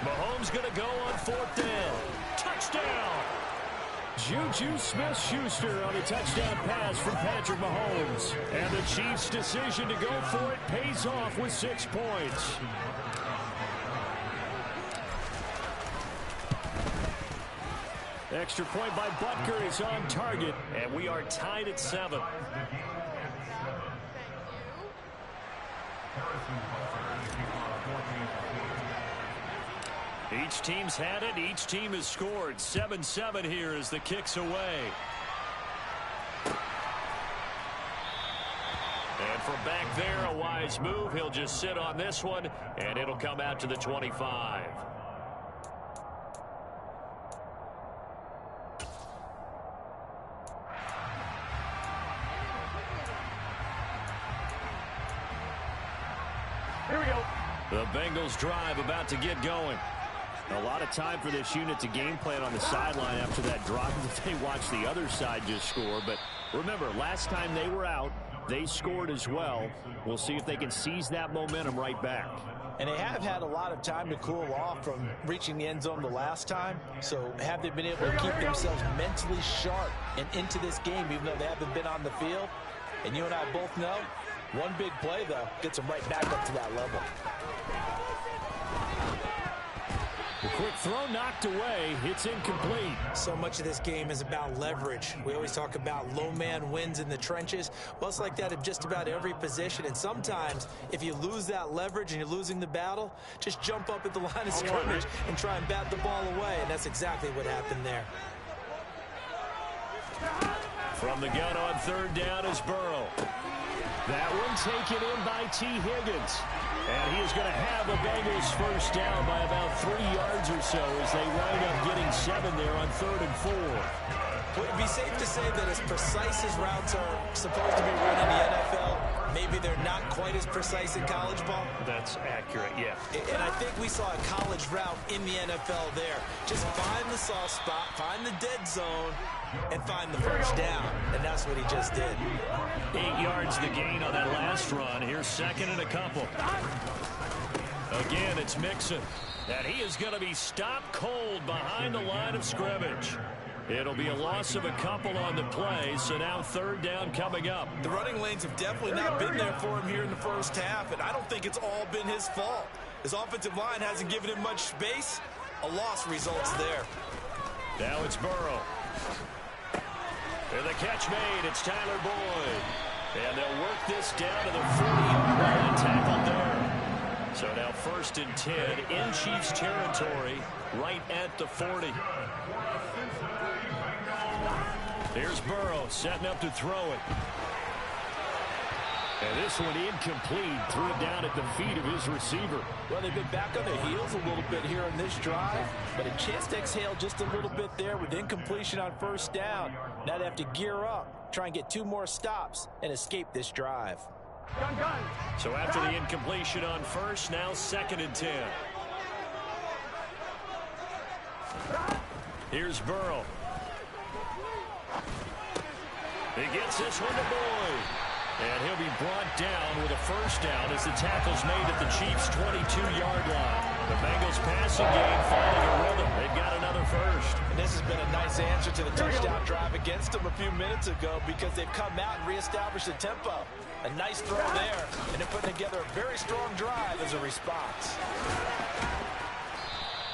Mahomes going to go on 4th down. Touchdown! Juju Smith-Schuster on a touchdown pass from Patrick Mahomes. And the Chiefs' decision to go for it pays off with 6 points. Extra point by Butker is on target, and we are tied at 7. Each team's had it. Each team has scored. 7-7 here as the kick's away. And from back there, a wise move. He'll just sit on this one, and it'll come out to the 25. Here we go. The Bengals drive about to get going. A lot of time for this unit to game plan on the sideline after that drop. They watch the other side just score. But remember, last time they were out, they scored as well. We'll see if they can seize that momentum right back. And they have had a lot of time to cool off from reaching the end zone the last time. So have they been able to keep themselves mentally sharp and into this game, even though they haven't been on the field? And you and I both know, one big play, though, gets them right back up to that level. The quick throw knocked away. It's incomplete. So much of this game is about leverage. We always talk about low man wins in the trenches. Well, it's like that in just about every position. And sometimes, if you lose that leverage and you're losing the battle, just jump up at the line of scrimmage and try and bat the ball away. And that's exactly what happened there. From the gun on 3rd down is Burrow. That one taken in by T. Higgins. And he is going to have a Bengals first down by about 3 yards or so as they wind up getting 7 there on 3rd and 4. Would it be safe to say that as precise as routes are supposed to be run in the NFL, maybe they're not quite as precise in college ball? That's accurate, yeah. And I think we saw a college route in the NFL there. Just find the soft spot, find the dead zone, and find the first down. And that's what he just did. 8 yards the gain on that last run. Here's 2nd and a couple. Again, it's Mixon. And he is going to be stopped cold behind the line of scrimmage. It'll be a loss of a couple on the play, so now 3rd down coming up. The running lanes have definitely not been there for him here in the first half, and I don't think it's all been his fault. His offensive line hasn't given him much space. A loss results there. Now it's Burrow. And the catch made. It's Tyler Boyd. And they'll work this down to the 40-yard line and tackled there. So now 1st and 10 in Chiefs territory, right at the 40. Here's Burrow setting up to throw it. And this one incomplete. Threw it down at the feet of his receiver. Well, they've been back on their heels a little bit here in this drive, but a chance to exhale just a little bit there with incompletion on 1st down. Now they have to gear up, try and get 2 more stops, and escape this drive. So after the incompletion on 1st, now 2nd and 10. Here's Burrow. He gets this one to Boyd. And he'll be brought down with a first down as the tackle's made at the Chiefs' 22-yard line. The Bengals passing game finding a rhythm. They've got another first. And this has been a nice answer to the touchdown drive against them a few minutes ago because they've come out and reestablished the tempo. A nice throw there, and they're putting together a very strong drive as a response.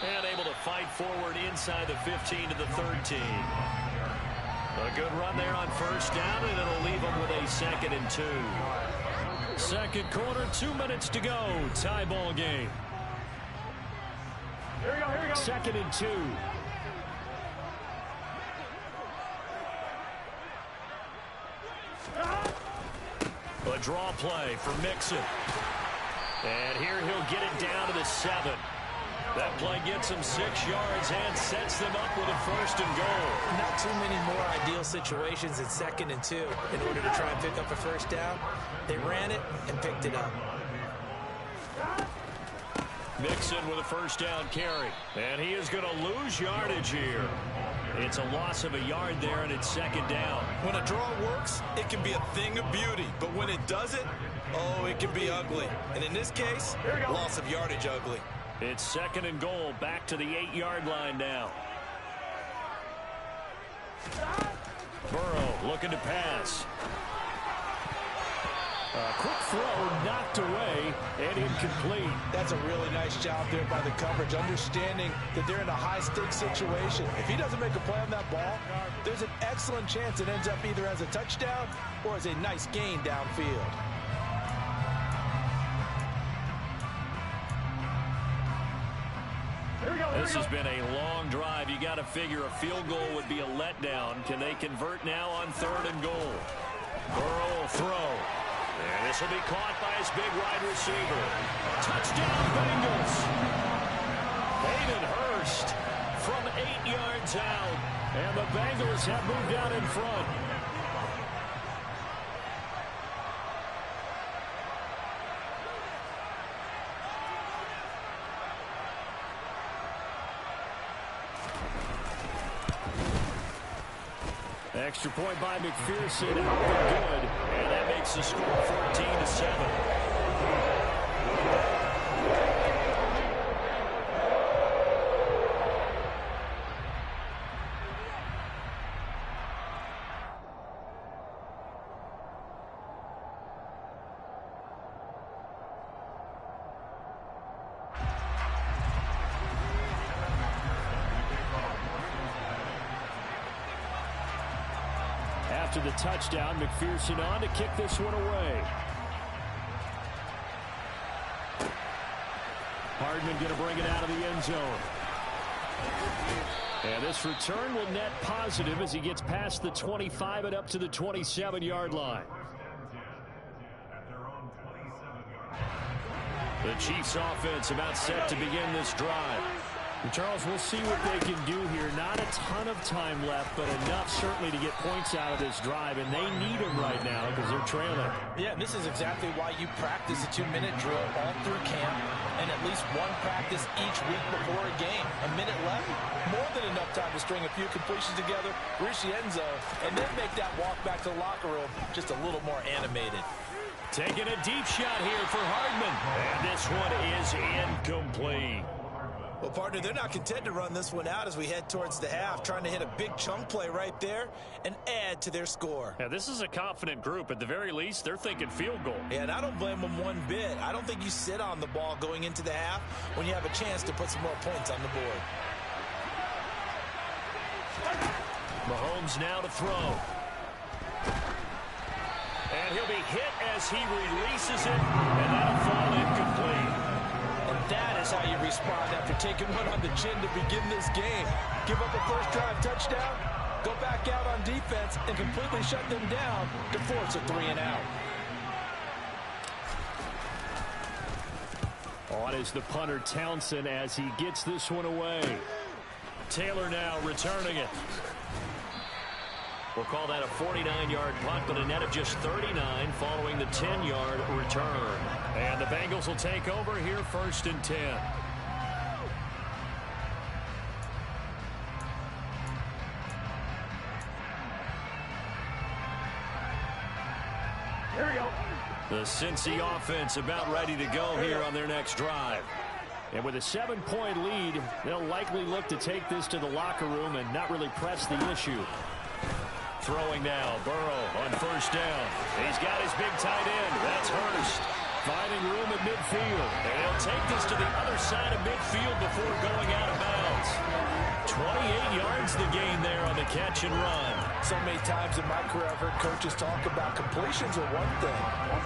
And able to fight forward inside the 15 to the 13. A good run there on first down, and it'll leave them with a 2nd and 2. Second quarter, 2 minutes to go. Tie ball game. Here we go. 2nd and 2. A draw play for Mixon. And here he'll get it down to the 7. That play gets him 6 yards and sets them up with a 1st and goal. Not too many more ideal situations in 2nd and 2 in order to try and pick up a first down. They ran it and picked it up. Mixon with a 1st down carry. And he is going to lose yardage here. It's a loss of a yard there, and it's 2nd down. When a draw works, it can be a thing of beauty. But when it doesn't, oh, it can be ugly. And in this case, loss of yardage ugly. It's 2nd and goal, back to the 8-yard line now. Burrow looking to pass. A quick throw knocked away and incomplete. That's a really nice job there by the coverage, understanding that they're in a high-stakes situation. If he doesn't make a play on that ball, there's an excellent chance it ends up either as a touchdown or as a nice gain downfield. This has been a long drive. You got to figure a field goal would be a letdown. Can they convert now on 3rd and goal? Burrow will throw. And this will be caught by his big wide receiver. Touchdown, Bengals. Hayden Hurst from 8 yards out. And the Bengals have moved out in front. Extra point by McPherson. Good. And that makes the score 14-7. After the touchdown, McPherson on to kick this one away. Hardman going to bring it out of the end zone. And this return will net positive as he gets past the 25 and up to the 27-yard line. The Chiefs offense about set to begin this drive. And Charles, we'll see what they can do here. Not a ton of time left, but enough certainly to get points out of this drive, and they need them right now because they're trailing. Yeah, and this is exactly why you practice a 2-minute drill all through camp and at least one practice each week before a game. A minute left, more than enough time to string a few completions together, reach the end zone, and then make that walk back to the locker room just a little more animated. Taking a deep shot here for Hardman. And this one is incomplete. Well, partner, they're not content to run this one out as we head towards the half, trying to hit a big chunk play right there and add to their score. Yeah, this is a confident group. At the very least, they're thinking field goal. Yeah, and I don't blame them one bit. I don't think you sit on the ball going into the half when you have a chance to put some more points on the board. Mahomes now to throw. And he'll be hit as he releases it, and that'll fall incomplete. And that is how you respond after taking one on the chin to begin this game. Give up a first drive touchdown, go back out on defense, and completely shut them down to force a 3-and-out. On is the punter Townsend as he gets this one away. Taylor now returning it. We'll call that a 49-yard punt, but a net of just 39 following the 10-yard return. And the Bengals will take over here 1st and 10. Here we go. The Cincy offense about ready to go here on their next drive. And with a 7-point lead, they'll likely look to take this to the locker room and not really press the issue. Throwing now, Burrow on first down. He's got his big tight end. That's Hurst. Finding room at midfield. And he'll take this to the other side of midfield before going out of bounds. 28 yards the gain there on the catch and run. So many times in my career I've heard coaches talk about completions are one thing.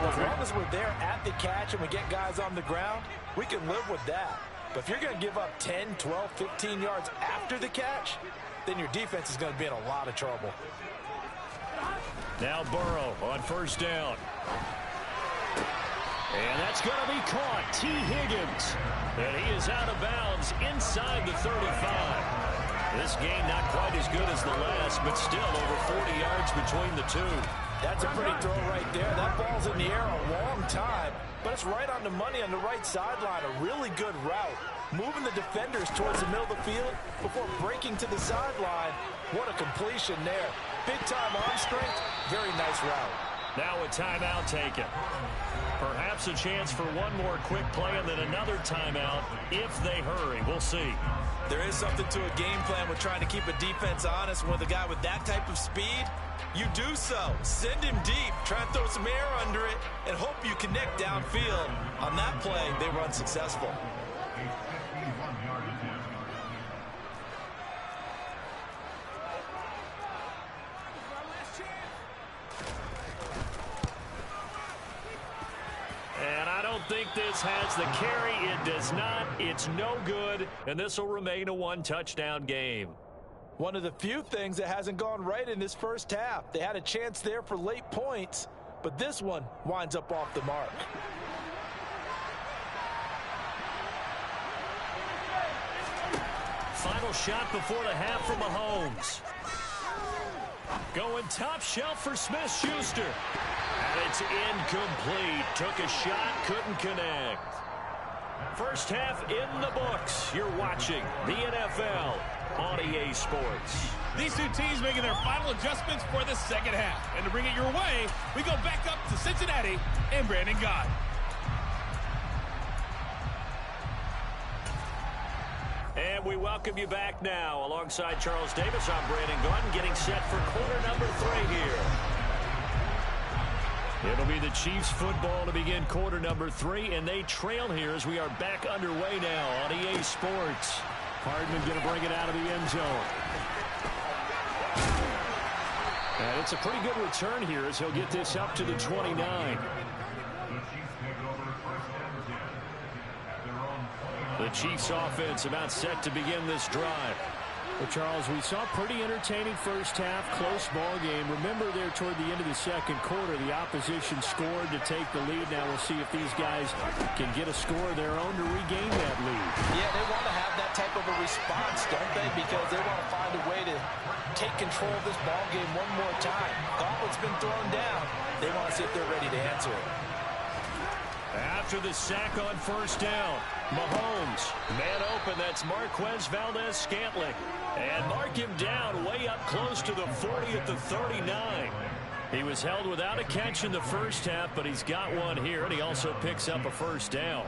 As long as we're there at the catch and we get guys on the ground, we can live with that. But if you're going to give up 10, 12, 15 yards after the catch, then your defense is going to be in a lot of trouble. Now Burrow on first down. And that's going to be caught. T. Higgins. And he is out of bounds inside the 35. This game not quite as good as the last, but still over 40 yards between the two. That's a pretty throw right there. That ball's in the air a long time, but it's right on the money on the right sideline. A really good route. Moving the defenders towards the middle of the field before breaking to the sideline. What a completion there. Big-time arm strength. Very nice route. Now a timeout taken. Perhaps a chance for one more quick play and then another timeout if they hurry. We'll see. There is something to a game plan with trying to keep a defense honest. With a guy with that type of speed, you do so. Send him deep. Try and throw some air under it and hope you connect downfield. On that play, they were unsuccessful. I think this has the carry. It does not. It's no good, and this will remain a one-touchdown game. One of the few things that hasn't gone right in this first half. They had a chance there for late points, but this one winds up off the mark. Final shot before the half from Mahomes. Going top shelf for Smith-Schuster. And it's incomplete. Took a shot, couldn't connect. First half in the books. You're watching the NFL on EA Sports. These two teams making their final adjustments for the second half. And to bring it your way, we go back up to Cincinnati and Brandon Gott. And we welcome you back now. Alongside Charles Davis, I'm Brandon Gott, getting set for quarter number 3 here. It'll be the Chiefs football to begin quarter number 3, and they trail here as we are back underway now on EA Sports. Hardman going to bring it out of the end zone. And it's a pretty good return here as he'll get this up to the 29. The Chiefs offense about set to begin this drive. Well, Charles, we saw pretty entertaining first half, close ball game. Remember there toward the end of the second quarter, the opposition scored to take the lead. Now we'll see if these guys can get a score of their own to regain that lead. Yeah, they want to have that type of a response, don't they? Because they want to find a way to take control of this ball game one more time. Gauntlet's been thrown down. They want to see if they're ready to answer it. After the sack on first down, Mahomes, man open, that's Marquez Valdez-Scantling. And mark him down way up close to the 40 at the 39. He was held without a catch in the first half, but he's got one here, and he also picks up a first down.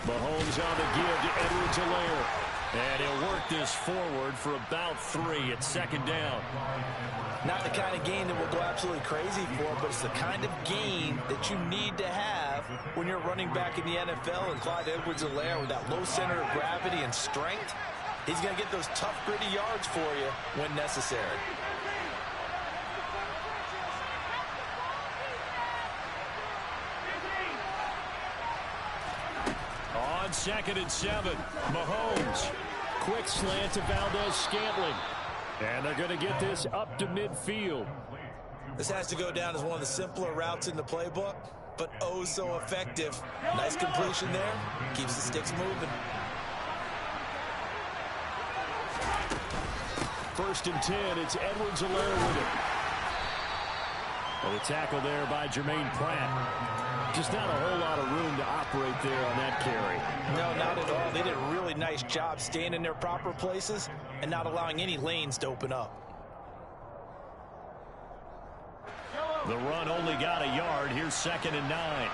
Mahomes on the give to Edwards-Helaire. And he'll work this forward for about 3 at second down. Not the kind of game that we'll go absolutely crazy for, but it's the kind of game that you need to have when you're running back in the NFL. And Clyde Edwards-Helaire, with that low center of gravity and strength, he's going to get those tough, gritty yards for you when necessary. On 2nd and 7, Mahomes. Quick slant to Valdez-Scantling. And they're going to get this up to midfield. This has to go down as one of the simpler routes in the playbook, but oh so effective. Nice completion there. Keeps the sticks moving. 1st and 10, it's Edwards-Helaire with it. Well, the tackle there by Jermaine Pratt. Just not a whole lot of room to operate there on that carry. No, not at all. They did a really nice job staying in their proper places and not allowing any lanes to open up. The run only got a yard. Here's 2nd and 9.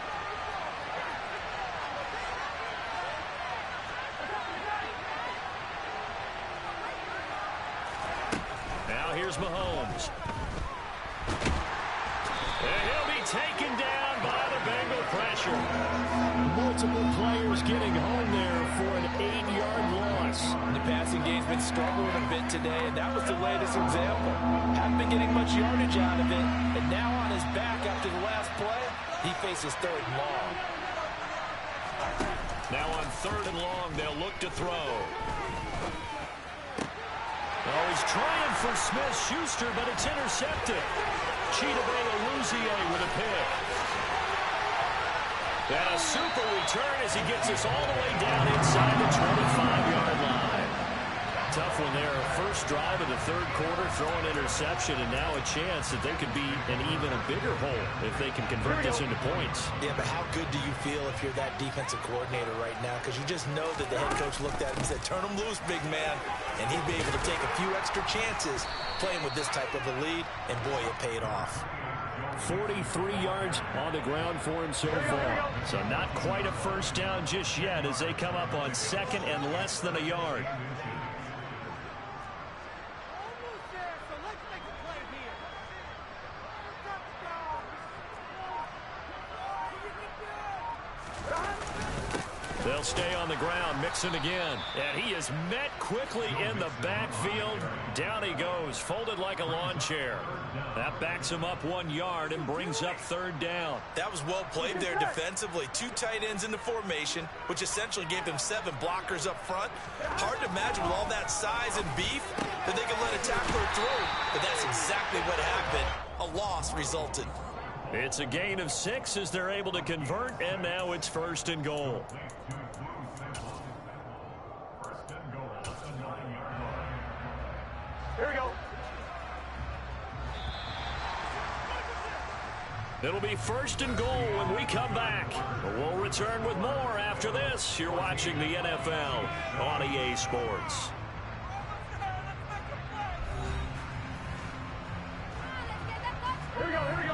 Now here's Mahomes. And he'll be taken down by the Bengal pressure. Multiple players getting home there for an 8-yard loss. The passing game's been struggling a bit today, and that was the latest example. Haven't been getting much yardage out of it, and now on his back after the last play, he faces 3rd and long. Now on 3rd and long, they'll look to throw. Oh, he's trying for Smith-Schuster, but it's intercepted. Chidobe Awuzie with a pick. And a super return as he gets us all the way down inside the 25-yard line. Tough one there. First drive of the 3rd quarter, throwing interception, and now a chance that there could be an even a bigger hole if they can convert this into points. Yeah, but how good do you feel if you're that defensive coordinator right now? Because you just know that the head coach looked at him and said, turn him loose, big man. And he'd be able to take a few extra chances playing with this type of a lead, and boy, it paid off. 43 yards on the ground for him so far. So not quite a first down just yet as they come up on 2nd and less than a yard. They'll stay on the ground, mixing again. And he is met quickly in the backfield. Down he goes, folded like a lawn chair. That backs him up 1 yard and brings up 3rd down. That was well played there defensively. 2 tight ends in the formation, which essentially gave them 7 blockers up front. Hard to imagine with all that size and beef that they could let a tackler through. But that's exactly what happened. A loss resulted. It's a gain of 6 as they're able to convert, and now it's 1st and goal. Here we go. It'll be 1st and goal when we come back. We'll return with more after this. You're watching the NFL on EA Sports.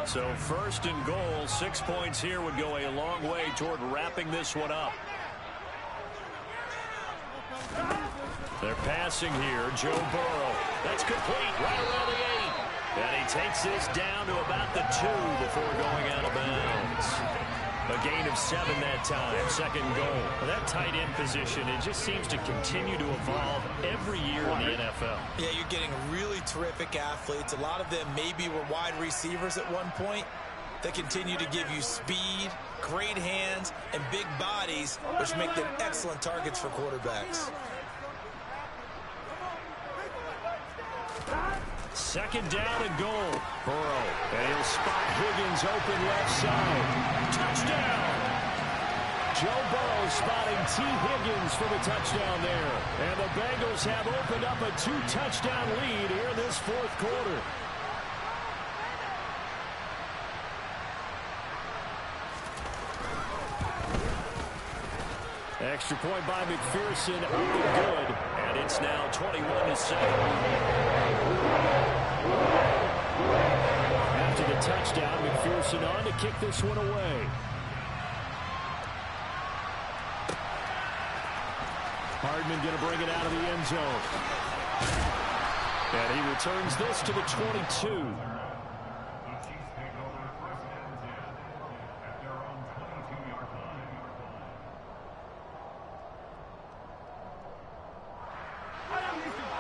So 1st and goal, 6 points here would go a long way toward wrapping this one up. They're passing here. Joe Burrow. That's complete right around the 8. And he takes this down to about the 2 before going out of bounds. A gain of 7 that time. 2nd goal. Well, that tight end position, it just seems to continue to evolve every year in the NFL. Yeah, you're getting really terrific athletes. A lot of them maybe were wide receivers at one point. They continue to give you speed, great hands, and big bodies, which make them excellent targets for quarterbacks. 2nd down and goal. Burrow. And he'll spot Higgins open left side. Touchdown! Joe Burrow spotting T. Higgins for the touchdown there. And the Bengals have opened up a 2-touchdown lead here in this 4th quarter. Extra point by McPherson, up and good. And it's now 21-7. After the touchdown, McPherson on to kick this one away. Hardman going to bring it out of the end zone. And he returns this to the 22.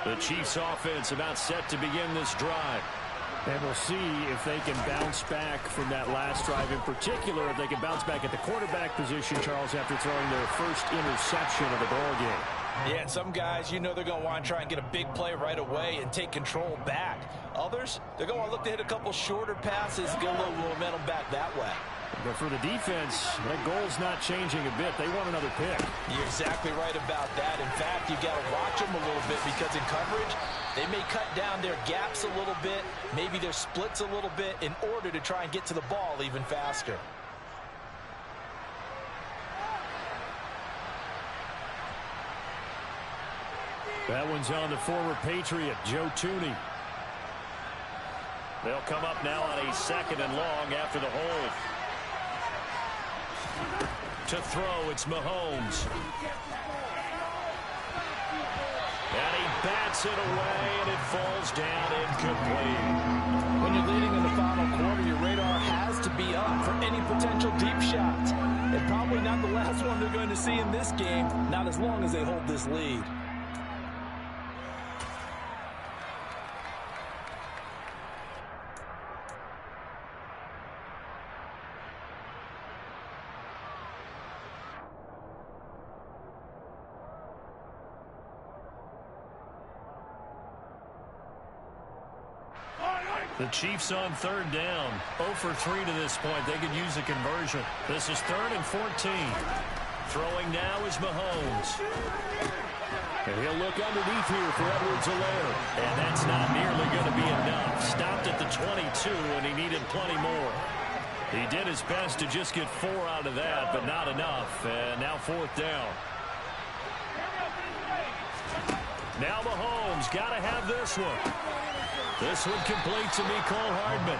The Chiefs offense about set to begin this drive. And we'll see if they can bounce back from that last drive in particular, if they can bounce back at the quarterback position, Charles, after throwing their first interception of the ball game. Yeah, and some guys, you know they're going to want to try and get a big play right away and take control back. Others, they're going to look to hit a couple shorter passes, get a little momentum back that way. But for the defense, that goal's not changing a bit. They want another pick. You're exactly right about that. In fact, you've got to watch them a little bit because in coverage, they may cut down their gaps a little bit, maybe their splits a little bit in order to try and get to the ball even faster. That one's on the former Patriot, Joe Tooney. They'll come up now on a 2nd and long after the hold. To throw, it's Mahomes. And he bats it away, and it falls down incomplete. When you're leading in the final quarter, your radar has to be up for any potential deep shots. And probably not the last one they're going to see in this game, not as long as they hold this lead. The Chiefs on 3rd down. 0 for 3 to this point. They could use a conversion. This is 3rd and 14. Throwing now is Mahomes. And he'll look underneath here for Edwards-Helaire. And that's not nearly going to be enough. Stopped at the 22, and he needed plenty more. He did his best to just get 4 out of that, but not enough. And now 4th down. Now Mahomes got to have this one. This one complete to Mecole Hardman.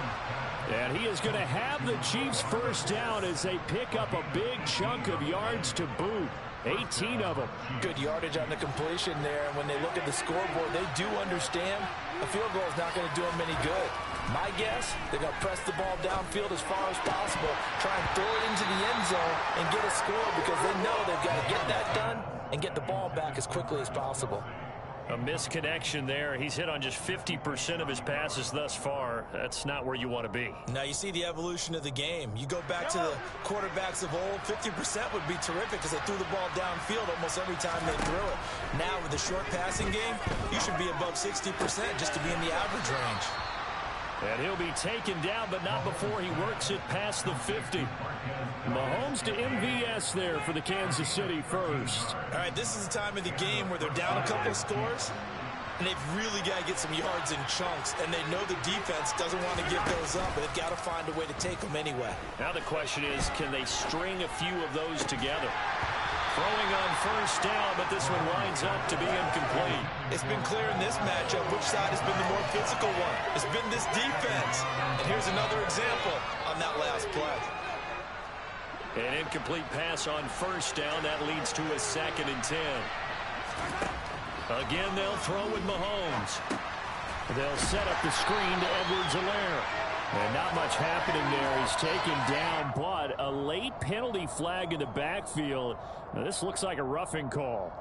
And he is going to have the Chiefs first down as they pick up a big chunk of yards to boot. 18 of them. Good yardage on the completion there. And when they look at the scoreboard, they do understand a field goal is not going to do them any good. My guess, they're going to press the ball downfield as far as possible, try and throw it into the end zone and get a score because they know they've got to get that done and get the ball back as quickly as possible. A misconnection there. He's hit on just 50% of his passes thus far. That's not where you want to be. Now you see the evolution of the game. You go back to the quarterbacks of old, 50% would be terrific because they threw the ball downfield almost every time they threw it. Now with the short passing game, you should be above 60% just to be in the average range. And he'll be taken down, but not before he works it past the 50. Mahomes to MVS there for the Kansas City first. All right, this is the time of the game where they're down a couple of scores, and they've really got to get some yards in chunks, and they know the defense doesn't want to give those up, but they've got to find a way to take them anyway. Now the question is, can they string a few of those together? Throwing on first down, but this one winds up to be incomplete. It's been clear in this matchup which side has been the more physical one. It's been this defense. And here's another example on that last play. An incomplete pass on first down. That leads to a 2nd and 10. Again, they'll throw with Mahomes. They'll set up the screen to Edwards-Helaire. And not much happening there. He's taken down, but a late penalty flag in the backfield. Now, this looks like a roughing call.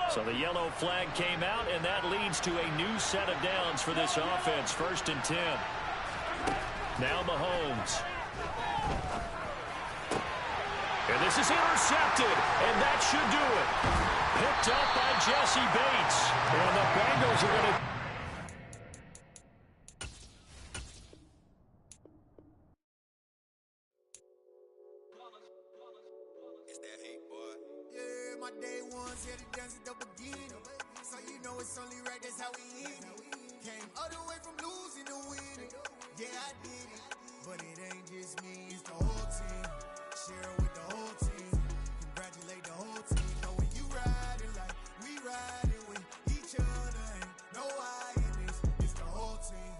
So the yellow flag came out, and that leads to a new set of downs for this offense. 1st and 10. Now Mahomes. And this is intercepted, and that should do it. Picked up by Jesse Bates. And the Bengals are going to... It's that hate, boy. Yeah, my day ones here to dance at the beginning. So you know it's only right, that's how we eat it. Came all the way from losing to winning. Yeah, I did it. But it ain't just me, it's the whole team. Share it with the whole team. Congratulate the whole team. Know when you riding like we riding with each other. Ain't no I in this, it's the whole team.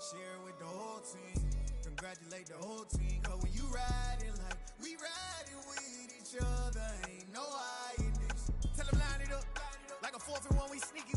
Share it with the whole team. Congratulate the whole team. Cause when you riding like we riding with each other. Ain't no I in this. Tell them line it up. Like a 4th and 1, we sneaky.